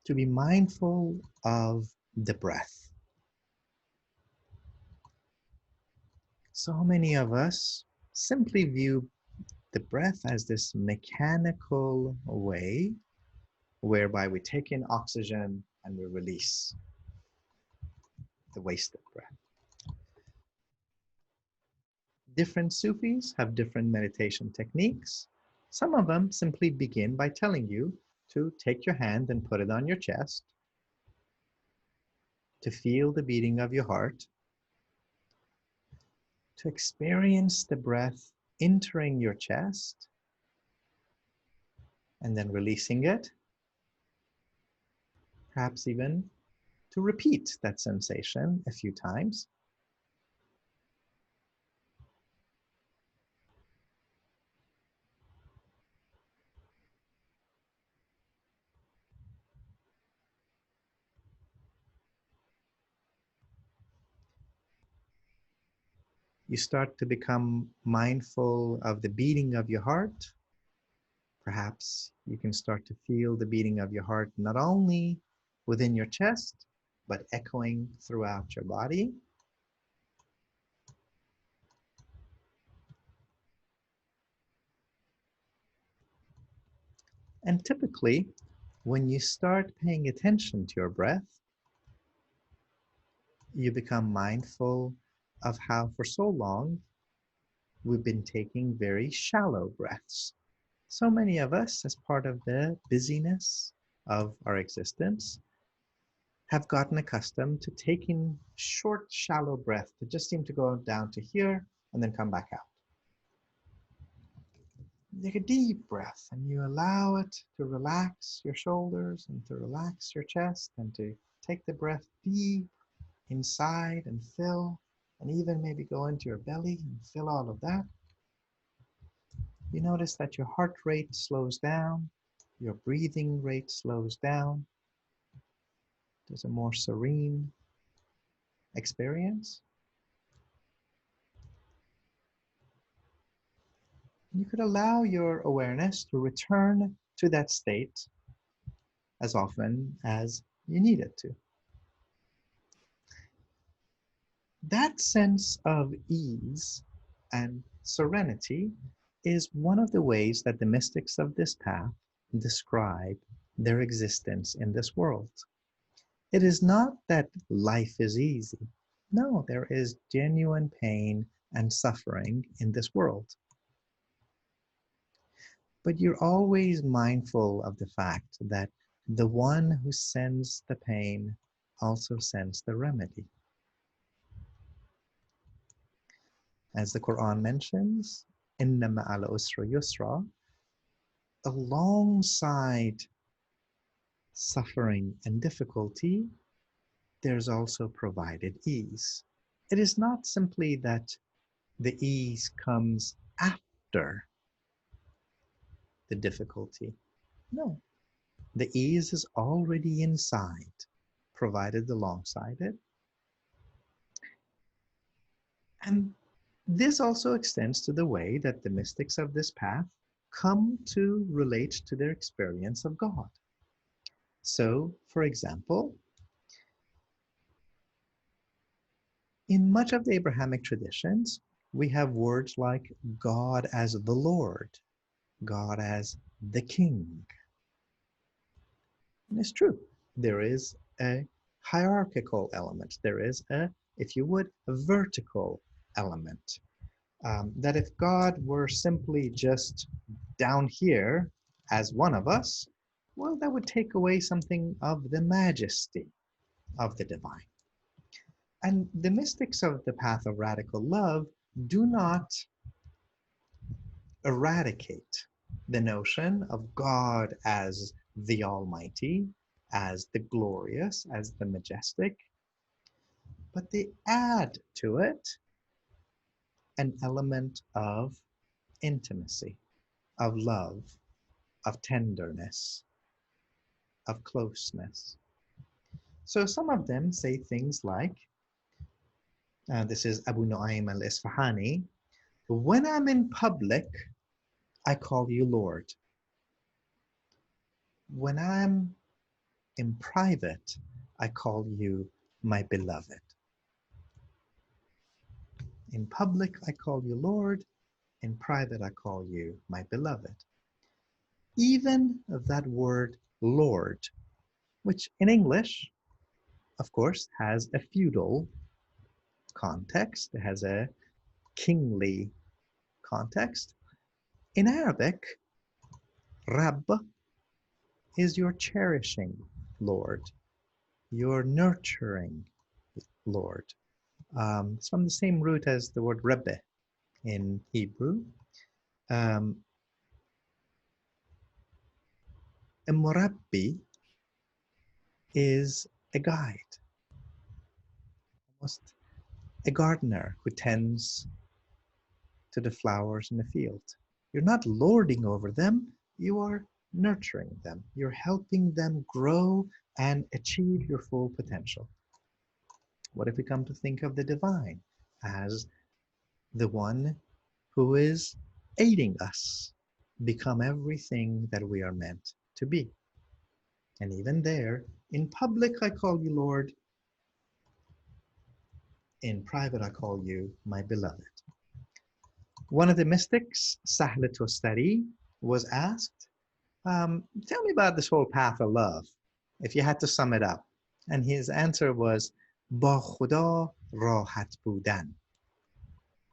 [SPEAKER 3] to be mindful of the breath. So many of us simply view the breath as this mechanical way whereby we take in oxygen and we release the wasted breath. Different Sufis have different meditation techniques. Some of them simply begin by telling you to take your hand and put it on your chest, to feel the beating of your heart, to experience the breath entering your chest and then releasing it, perhaps even to repeat that sensation a few times. You start to become mindful of the beating of your heart. Perhaps you can start to feel the beating of your heart not only within your chest, but echoing throughout your body. And typically, when you start paying attention to your breath, you become mindful of how for so long we've been taking very shallow breaths. So many of us, as part of the busyness of our existence, have gotten accustomed to taking short, shallow breaths that just seem to go down to here and then come back out. Take a deep breath and you allow it to relax your shoulders and to relax your chest and to take the breath deep inside and fill, and even maybe go into your belly and fill all of that. You notice that your heart rate slows down, your breathing rate slows down. There's a more serene experience. You could allow your awareness to return to that state as often as you need it to. That sense of ease and serenity is one of the ways that the mystics of this path describe their existence in this world. It is not that life is easy. No, there is genuine pain and suffering in this world. But you're always mindful of the fact that the one who sends the pain also sends the remedy. As the Quran mentions, Inna ma'al usri yusra, alongside suffering and difficulty, there's also provided ease. It is not simply that the ease comes after the difficulty. No, the ease is already inside, provided alongside it. And this also extends to the way that the mystics of this path come to relate to their experience of God. So, for example, in much of the Abrahamic traditions, we have words like God as the Lord, God as the King. And it's true, there is a hierarchical element. There is a, if you would, a vertical element. That if God were simply just down here as one of us, well, that would take away something of the majesty of the divine. And the mystics of the path of radical love do not eradicate the notion of God as the Almighty, as the glorious, as the majestic, but they add to it an element of intimacy, of love, of tenderness, of closeness. So some of them say things like, this is Abu Nu'aym al-Isfahani, when I'm in public, I call you Lord. When I'm in private, I call you my beloved. In public, I call you Lord. In private, I call you my beloved. Even that word Lord, which in English, of course, has a feudal context, it has a kingly context. In Arabic, Rabb is your cherishing Lord, your nurturing Lord. It's from the same root as the word Rebbe in Hebrew. A murabbi is a guide, almost a gardener who tends to the flowers in the field. You're not lording over them, you are nurturing them. You're helping them grow and achieve your full potential. What if we come to think of the divine as the one who is aiding us become everything that we are meant to be? And even there, in public, I call you Lord. In private, I call you my beloved. One of the mystics, Sahl Tustari, was asked, tell me about this whole path of love, if you had to sum it up. And his answer was, Ba Khuda rahat budan.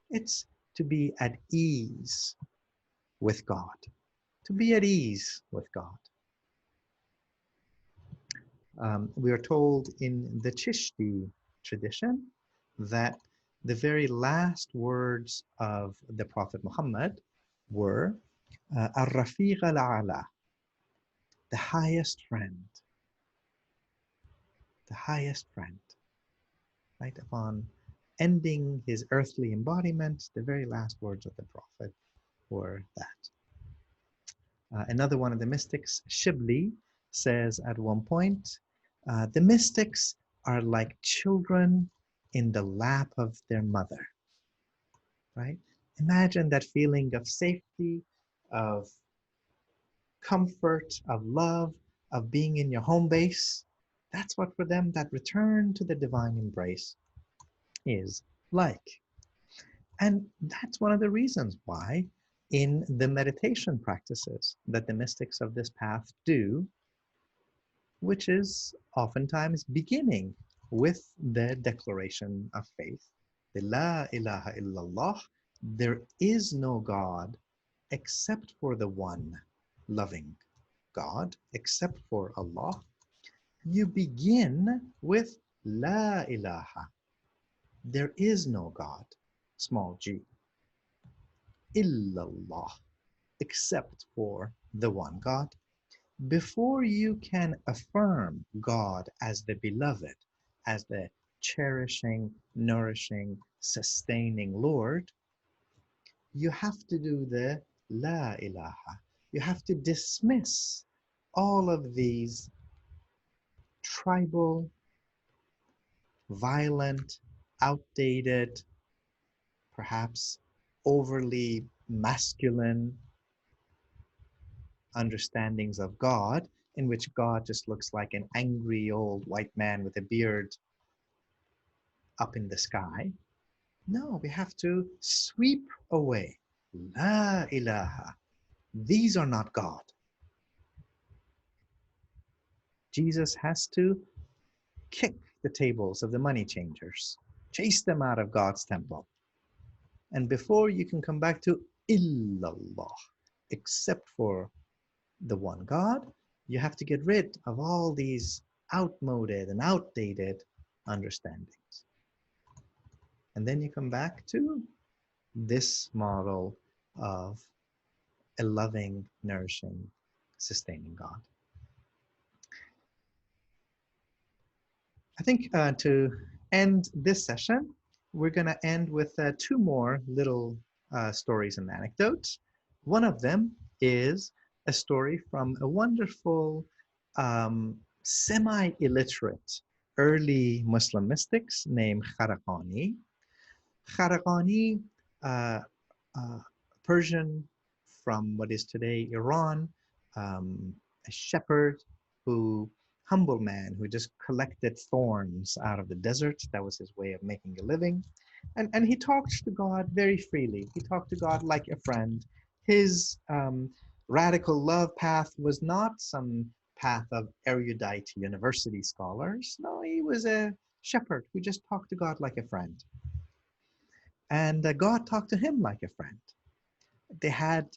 [SPEAKER 3] It's to be at ease with God. To be at ease with God. We are told in the Chishti tradition that the very last words of the Prophet Muhammad were Ar-Rafiq al-A'la, the highest friend. The highest friend. Right? Upon ending his earthly embodiment, the very last words of the Prophet were that. Another one of the mystics, Shibli, says at one point, the mystics are like children in the lap of their mother, right? Imagine that feeling of safety, of comfort, of love, of being in your home base. That's what for them that return to the divine embrace is like. And that's one of the reasons why in the meditation practices that the mystics of this path do, which is oftentimes beginning with the declaration of faith, the La ilaha illallah, there is no God except for the one loving God, except for Allah. You begin with La ilaha, there is no God, small g, illallah, except for the one God. Before you can affirm God as the beloved, as the cherishing, nourishing, sustaining Lord, you have to do the La ilaha. You have to dismiss all of these tribal, violent, outdated, perhaps overly masculine understandings of God, in which God just looks like an angry old white man with a beard up in the sky. No, we have to sweep away. La ilaha. These are not God. Jesus has to kick the tables of the money changers, chase them out of God's temple. And before you can come back to illallah, except for the one God, you have to get rid of all these outmoded and outdated understandings. And then you come back to this model of a loving, nourishing, sustaining God. I think to end this session, we're going to end with two more little stories and anecdotes. One of them is a story from a wonderful semi-illiterate early Muslim mystics named Kharaqani. Kharaqani, Persian from what is today Iran, a shepherd who, humble man who just collected thorns out of the desert. That was his way of making a living. And he talked to God very freely. He talked to God like a friend. His radical love path was not some path of erudite university scholars. No, he was a shepherd who just talked to God like a friend. And God talked to him like a friend. They had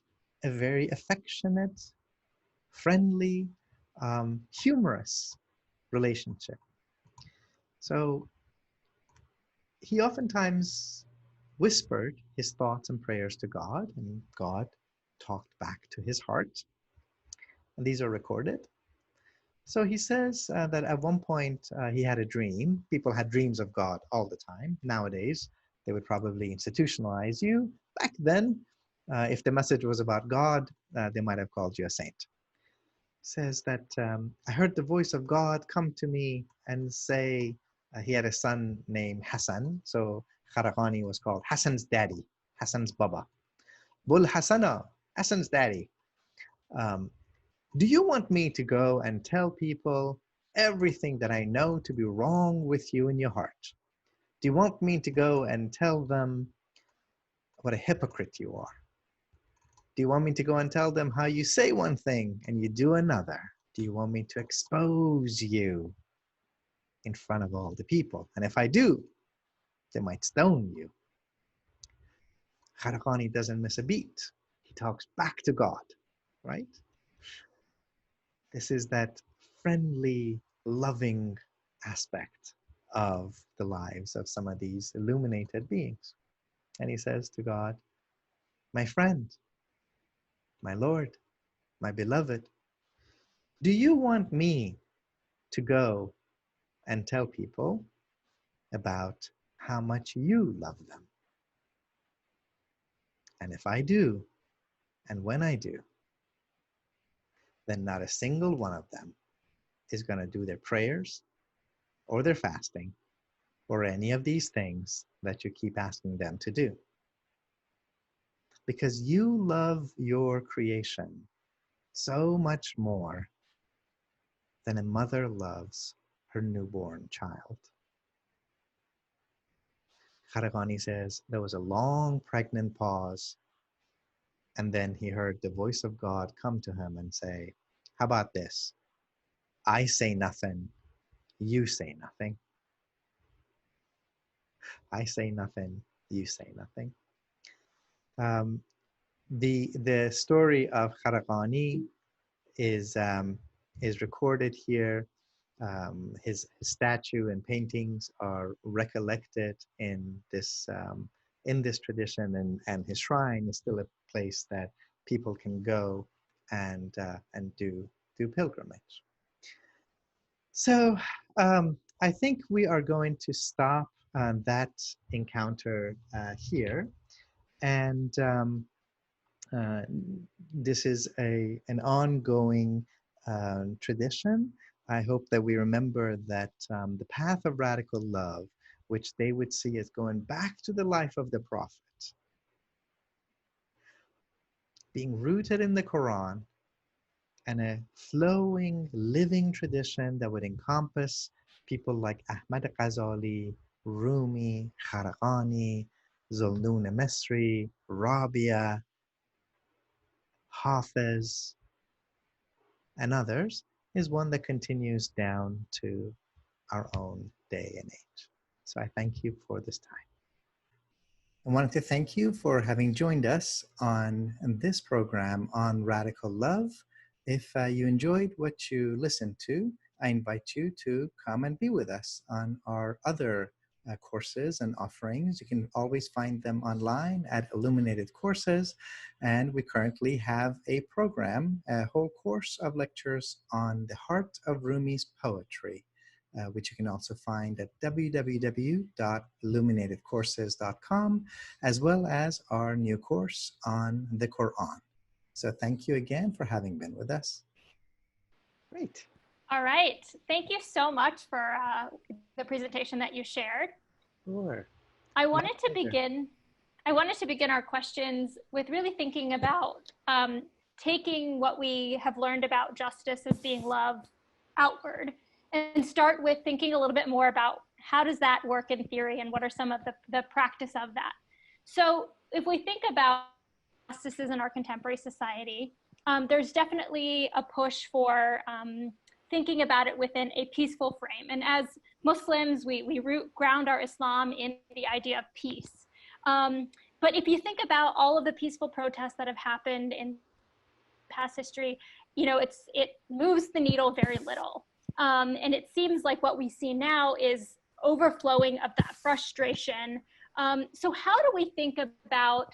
[SPEAKER 3] a very affectionate, friendly, humorous relationship. So he oftentimes whispered his thoughts and prayers to God, and God talked back to his heart. And these are recorded. So he says that at one point he had a dream. People had dreams of God all the time. Nowadays, they would probably institutionalize you. Back then, if the message was about God, they might have called you a saint. Says that I heard the voice of God come to me and say, he had a son named Hassan. So Kharaqani was called Hassan's daddy, Hassan's Baba. Bul Hassana, Hassan's daddy. Do you want me to go and tell people everything that I know to be wrong with you in your heart? Do you want me to go and tell them what a hypocrite you are? Do you want me to go and tell them how you say one thing and you do another? Do you want me to expose you in front of all the people? And if I do, they might stone you. Kharaqani doesn't miss a beat. He talks back to God, right? This is that friendly, loving aspect of the lives of some of these illuminated beings. And he says to God, my friend, my Lord, my beloved, do you want me to go and tell people about how much you love them? And if I do, and when I do, then not a single one of them is going to do their prayers or their fasting or any of these things that you keep asking them to do. Because you love your creation so much more than a mother loves her newborn child. Kharaqani says there was a long pregnant pause, and then he heard the voice of God come to him and say, how about this? I say nothing, you say nothing. I say nothing, you say nothing. The story of Kharaqani is recorded here. His statue and paintings are recollected in this tradition, and his shrine is still a place that people can go and do pilgrimage. So I think we are going to stop that encounter here, and this is an ongoing tradition. I hope that we remember that the path of radical love, which they would see as going back to the life of the Prophet, being rooted in the Quran, and a flowing, living tradition that would encompass people like Ahmad Ghazali, Rumi, Kharaqani, Zulnun Misri, Rabia, Hafiz, and others, is one that continues down to our own day and age. So I thank you for this time. I wanted to thank you for having joined us on this program on radical love. If you enjoyed what you listened to, I invite you to come and be with us on our other courses and offerings. You can always find them online at Illuminated Courses. And we currently have a program, a whole course of lectures on the heart of Rumi's poetry, which you can also find at www.illuminatedcourses.com, as well as our new course on the Quran. So thank you again for having been with us.
[SPEAKER 1] Great.
[SPEAKER 2] All right. Thank you so much for the presentation that you shared.
[SPEAKER 3] Sure.
[SPEAKER 2] I
[SPEAKER 3] My
[SPEAKER 2] wanted to
[SPEAKER 3] pleasure.
[SPEAKER 2] begin. I wanted to begin our questions with really thinking about taking what we have learned about justice as being love outward, and start with thinking a little bit more about how does that work in theory and what are some of the practice of that. So if we think about justices in our contemporary society, there's definitely a push for thinking about it within a peaceful frame. And as Muslims, we ground our Islam in the idea of peace. But if you think about all of the peaceful protests that have happened in past history, it moves the needle very little. And it seems like what we see now is overflowing of that frustration. So how do we think about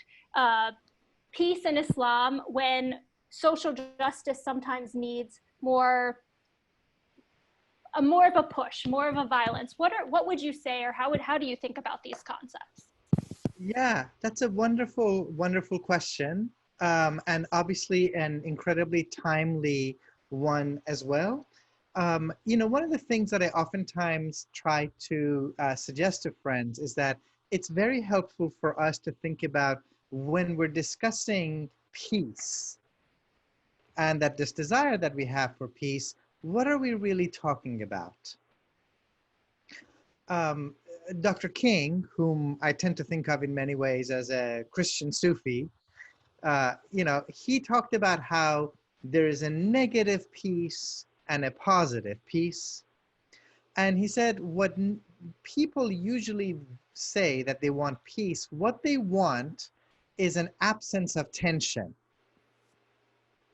[SPEAKER 2] peace in Islam when social justice sometimes needs more of a push, more of a violence? What would you say, or how do you think about these concepts?
[SPEAKER 3] Yeah, that's a wonderful, wonderful question. And obviously an incredibly timely one as well. One of the things that I oftentimes try to suggest to friends is that it's very helpful for us to think about when we're discussing peace and that this desire that we have for peace, what are we really talking about? Dr. King, whom I tend to think of in many ways as a Christian Sufi, he talked about how there is a negative peace and a positive peace. And he said what people usually say that they want peace, what they want is an absence of tension,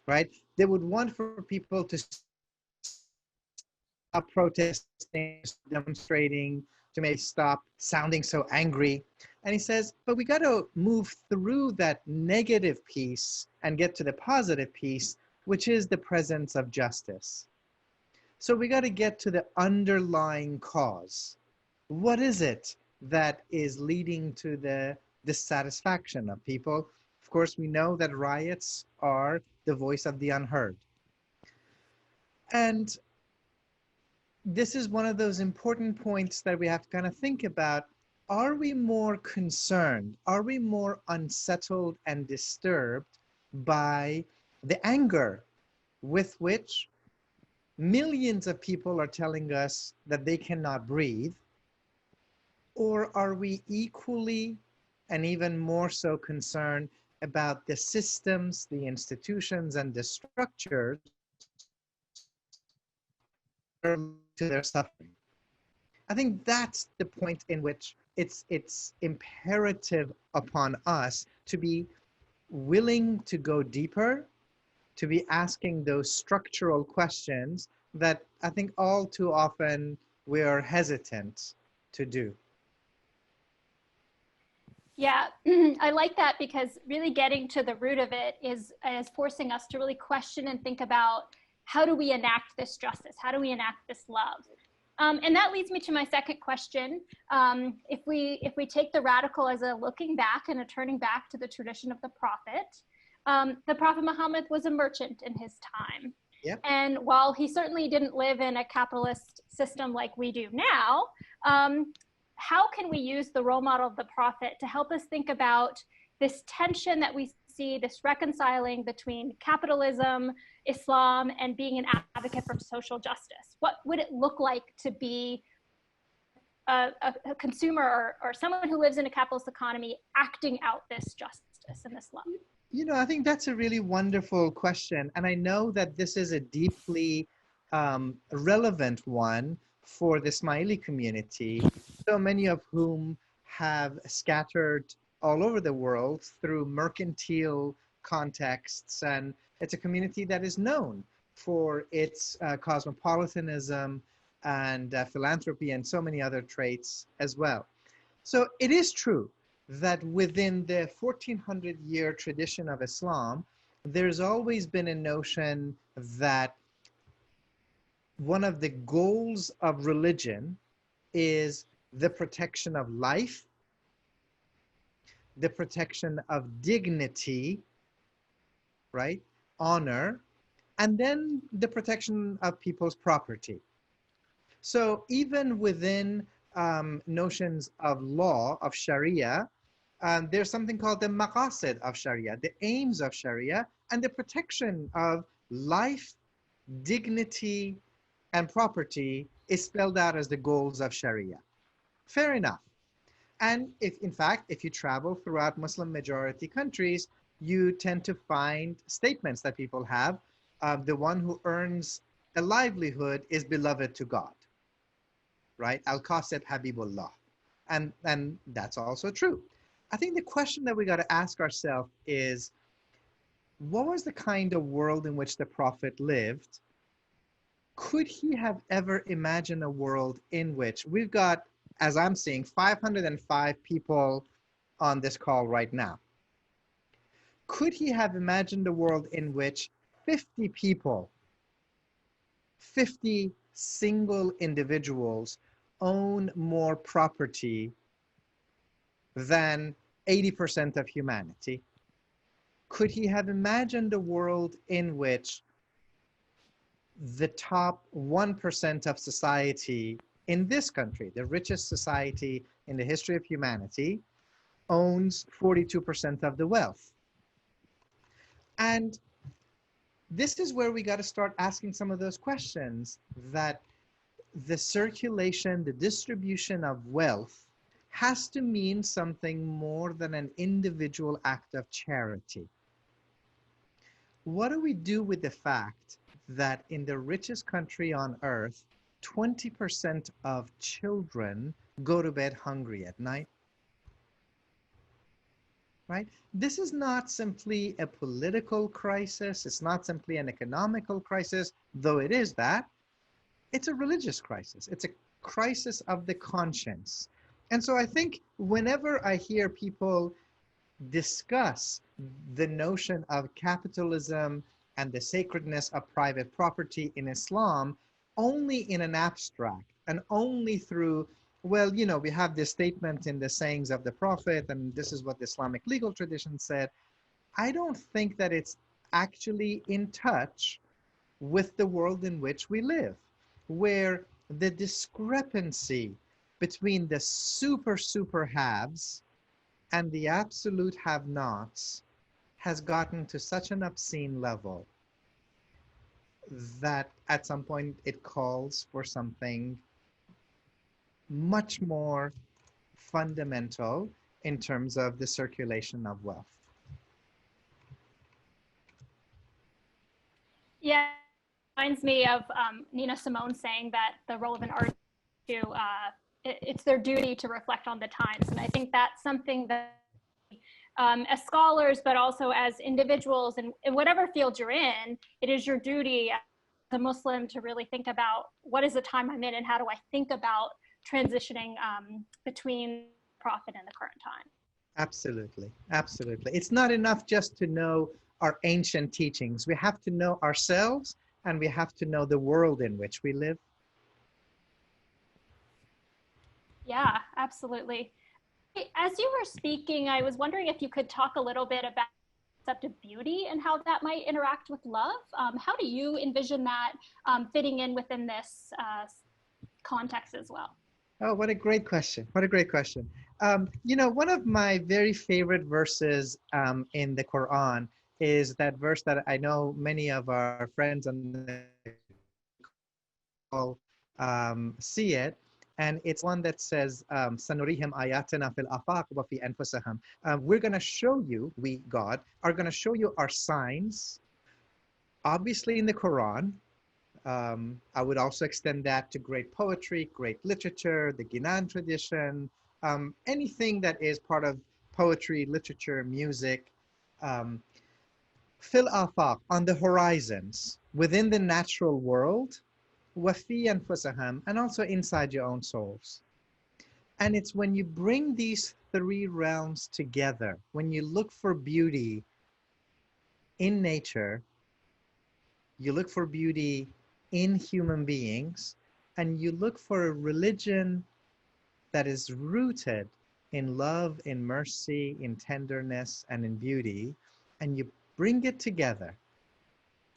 [SPEAKER 3] right? They would want for people to stop protesting, demonstrating, to maybe stop sounding so angry. And he says, but we got to move through that negative piece and get to the positive piece, which is the presence of justice. So we got to get to the underlying cause. What is it that is leading to the dissatisfaction of people? Of course, we know that riots are the voice of the unheard. And this is one of those important points that we have to kind of think about. Are we more concerned? Are we more unsettled and disturbed by the anger with which millions of people are telling us that they cannot breathe? Or are we equally and even more so concerned about the systems, the institutions, and the structures to their suffering? I think that's the point in which it's imperative upon us to be willing to go deeper, to be asking those structural questions that I think all too often we are hesitant to do.
[SPEAKER 2] Yeah, I like that, because really getting to the root of it is forcing us to really question and think about, how do we enact this justice? How do we enact this love? And that leads me to my second question. If we take the radical as a looking back and a turning back to the tradition of the Prophet Muhammad was a merchant in his time.
[SPEAKER 3] Yep.
[SPEAKER 2] And while he certainly didn't live in a capitalist system like we do now, how can we use the role model of the Prophet to help us think about this tension that we see, this reconciling between capitalism, Islam, and being an advocate for social justice? What would it look like to be a consumer or someone who lives in a capitalist economy acting out this justice and this love?
[SPEAKER 3] I think that's a really wonderful question. And I know that this is a deeply relevant one for the Ismaili community, so many of whom have scattered all over the world through mercantile contexts. And it's a community that is known for its cosmopolitanism and philanthropy and so many other traits as well. So it is true that within the 1400-year tradition of Islam, there's always been a notion that one of the goals of religion is the protection of life, the protection of dignity, right? Honor, and then the protection of people's property. So even within notions of law, of Sharia, there's something called the maqasid of Sharia, the aims of Sharia, and the protection of life, dignity, and property is spelled out as the goals of Sharia. Fair enough. And if, in fact, if you travel throughout Muslim majority countries, you tend to find statements that people have. The one who earns a livelihood is beloved to God, right? Al-Qasid Habibullah. And that's also true. I think the question that we got to ask ourselves is, what was the kind of world in which the Prophet lived? Could he have ever imagined a world in which we've got, as I'm seeing, 505 people on this call right now? Could he have imagined a world in which 50 people, 50 single individuals own more property than 80% of humanity? Could he have imagined a world in which the top 1% of society in this country, the richest society in the history of humanity, owns 42% of the wealth? And this is where we got to start asking some of those questions, that the circulation, the distribution of wealth has to mean something more than an individual act of charity. What do we do with the fact that in the richest country on earth, 20% of children go to bed hungry at night? Right? This is not simply a political crisis. It's not simply an economical crisis, though it is that. It's a religious crisis. It's a crisis of the conscience. And so I think whenever I hear people discuss the notion of capitalism and the sacredness of private property in Islam only in an abstract and only through, well, you know, we have this statement in the sayings of the Prophet, and this is what the Islamic legal tradition said, I don't think that it's actually in touch with the world in which we live, where the discrepancy between the super haves and the absolute have-nots has gotten to such an obscene level that at some point it calls for something much more fundamental in terms of the circulation of wealth.
[SPEAKER 2] Yeah, it reminds me of Nina Simone saying that the role of an artist to it's their duty to reflect on the times, and I think that's something that as scholars, but also as individuals, and in whatever field you're in, it is your duty as a Muslim to really think about what is the time I'm in and how do I think about transitioning between the Prophet and the current time.
[SPEAKER 3] Absolutely, absolutely. It's not enough just to know our ancient teachings. We have to know ourselves, and we have to know the world in which we live.
[SPEAKER 2] Yeah, absolutely. As you were speaking, I was wondering if you could talk a little bit about the concept of beauty and how that might interact with love. How do you envision that fitting in within this context as well?
[SPEAKER 3] Oh, what a great question. What a great question. You know, one of my very favorite verses in the Quran is that verse that I know many of our friends on the call see it. And it's one that says, "Sanurihim ayatina fil afaq wa fi anfusihim." We're going to show you, we, God, are going to show you our signs, obviously in the Quran. I would also extend that to great poetry, great literature, the Ginan tradition, anything that is part of poetry, literature, music. Fil afaq, on the horizons, within the natural world, wafi anfusahum, and also inside your own souls. And it's when you bring these three realms together, when you look for beauty in nature, you look for beauty in human beings, and you look for a religion that is rooted in love, in mercy, in tenderness, and in beauty, and you bring it together,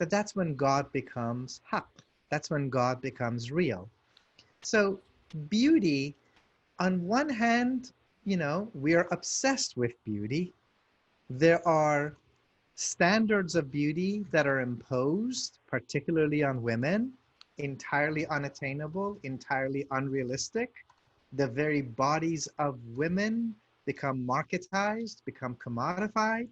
[SPEAKER 3] that's when God becomes haq. That's when God becomes real. So beauty, on one hand, you know, we are obsessed with beauty. There are standards of beauty that are imposed, particularly on women, entirely unattainable, entirely unrealistic. The very bodies of women become marketized, become commodified.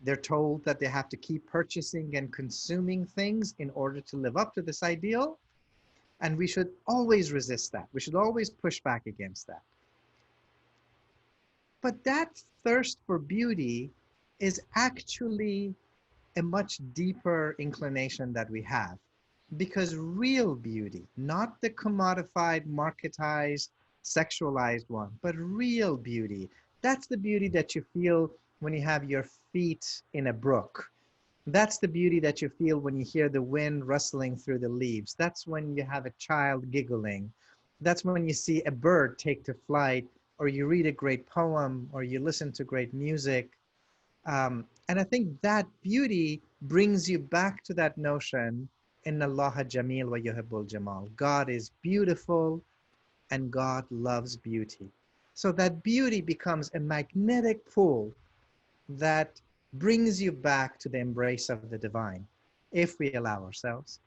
[SPEAKER 3] They're told that they have to keep purchasing and consuming things in order to live up to this ideal. And we should always resist that. We should always push back against that. But that thirst for beauty is actually a much deeper inclination that we have, because real beauty, not the commodified, marketized, sexualized one, but real beauty, that's the beauty that you feel when you have your feet in a brook. That's the beauty that you feel when you hear the wind rustling through the leaves. That's when you have a child giggling. That's when you see a bird take to flight, or you read a great poem, or you listen to great music. And I think that beauty brings you back to that notion, Inna Allaha Jameel wa yuhibbul Jamal. God is beautiful and God loves beauty. So that beauty becomes a magnetic pull that brings you back to the embrace of the divine, if we allow ourselves.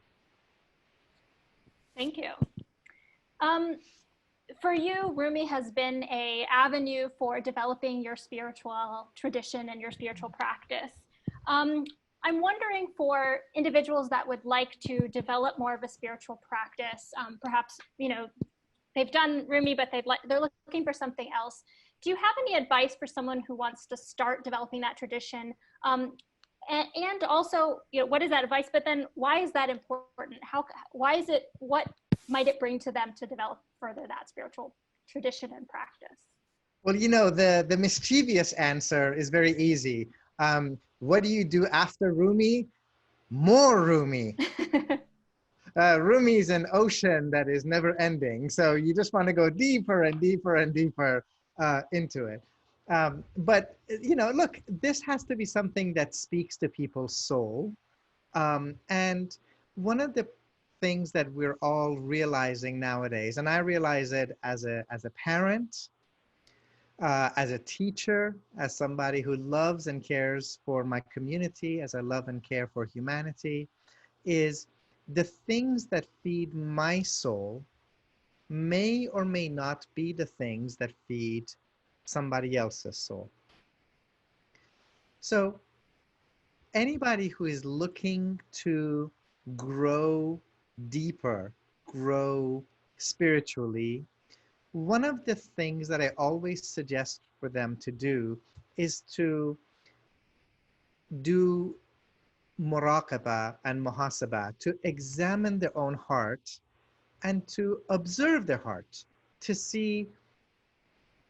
[SPEAKER 2] Thank you. For you, Rumi has been an avenue for developing your spiritual tradition and your spiritual practice. I'm wondering, for individuals that would like to develop more of a spiritual practice, perhaps, you know, they've done Rumi, but they're looking for something else. Do you have any advice for someone who wants to start developing that tradition? And also, you know, what is that advice? But then, why is that important? Why is it? What might it bring to them to develop further that spiritual tradition and practice?
[SPEAKER 3] Well, you know, the mischievous answer is very easy. What do you do after Rumi? More Rumi. Rumi is an ocean that is never ending. So you just want to go deeper and deeper and deeper into it. But, you know, look, this has to be something that speaks to people's soul. And one of the things that we're all realizing nowadays, and I realize it as a parent, as a teacher, as somebody who loves and cares for my community, as I love and care for humanity, is the things that feed my soul may or may not be the things that feed somebody else's soul. So anybody who is looking to grow deeper, grow spiritually, one of the things that I always suggest for them to do is to do muraqabah and muhasabah, to examine their own heart and to observe their heart, to see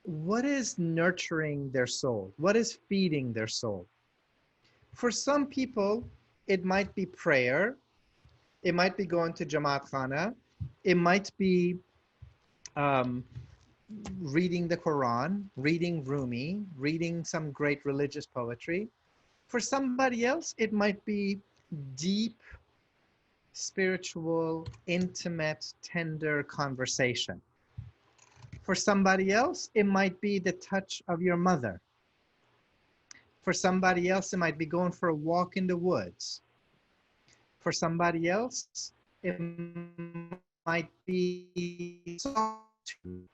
[SPEAKER 3] what is nurturing their soul, what is feeding their soul. For some people, it might be prayer, it might be going to Jamaat Khana, it might be reading the Quran, reading Rumi, reading some great religious poetry. For somebody else, it might be deep, spiritual, intimate, tender conversation. For somebody else, it might be the touch of your mother. For somebody else, it might be going for a walk in the woods. For somebody else, it might be solitude.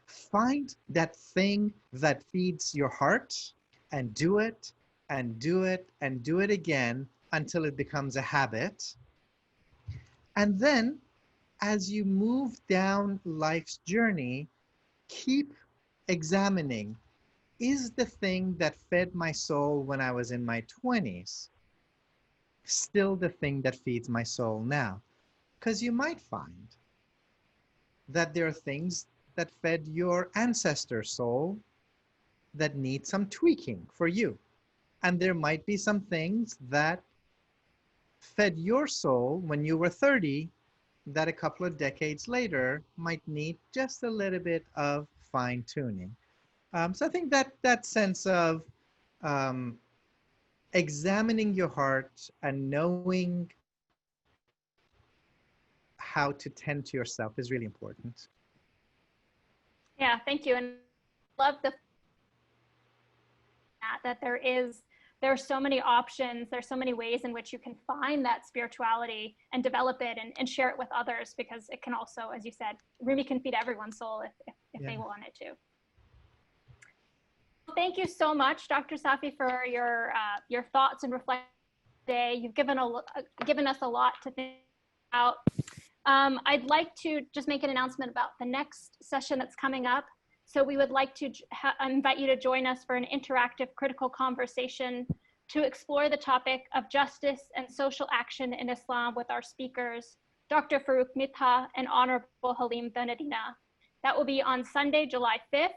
[SPEAKER 3] Find that thing that feeds your heart and do it and do it and do it again until it becomes a habit. And then as you move down life's journey, keep examining, is the thing that fed my soul when I was in my 20s still the thing that feeds my soul now? Because you might find that there are things that fed your ancestor soul that need some tweaking for you. And there might be some things that fed your soul when you were 30 that a couple of decades later might need just a little bit of fine tuning. So I think that sense of examining your heart and knowing how to tend to yourself is really important.
[SPEAKER 2] Yeah, thank you. And I love that there are so many options, there's so many ways in which you can find that spirituality and develop it and share it with others, because it can also, as you said, really can feed everyone's soul if they want it to. Thank you so much, Dr. Safi, for your thoughts and reflections today. You've given us a lot to think about. I'd like to just make an announcement about the next session that's coming up. So we would like to invite you to join us for an interactive critical conversation to explore the topic of justice and social action in Islam with our speakers, Dr. Farouk Mitha and Honorable Halim Benedina. That will be on Sunday, July 5th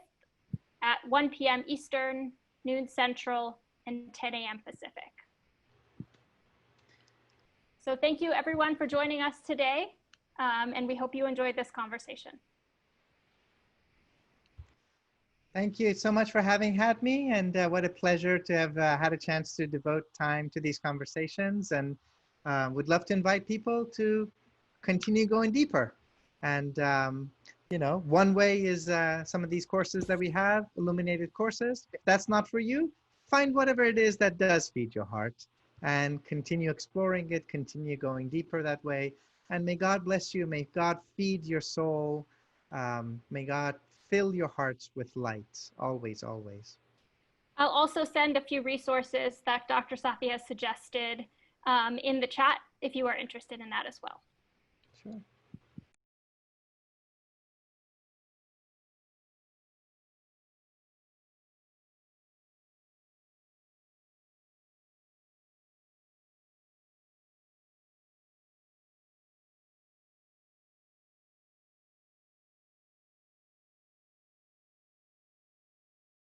[SPEAKER 2] at 1 p.m. Eastern, noon Central, and 10 a.m. Pacific. So thank you everyone for joining us today, and we hope you enjoyed this conversation.
[SPEAKER 3] Thank you so much for having had me, and what a pleasure to have had a chance to devote time to these conversations, and would love to invite people to continue going deeper. And you know, one way is some of these courses that we have, illuminated courses. If that's not for you, find whatever it is that does feed your heart and continue exploring it, continue going deeper that way. And may God bless you. May God feed your soul. May God fill your hearts with light, always, always.
[SPEAKER 2] I'll also send a few resources that Dr. Safi has suggested in the chat if you are interested in that as well.
[SPEAKER 3] Sure.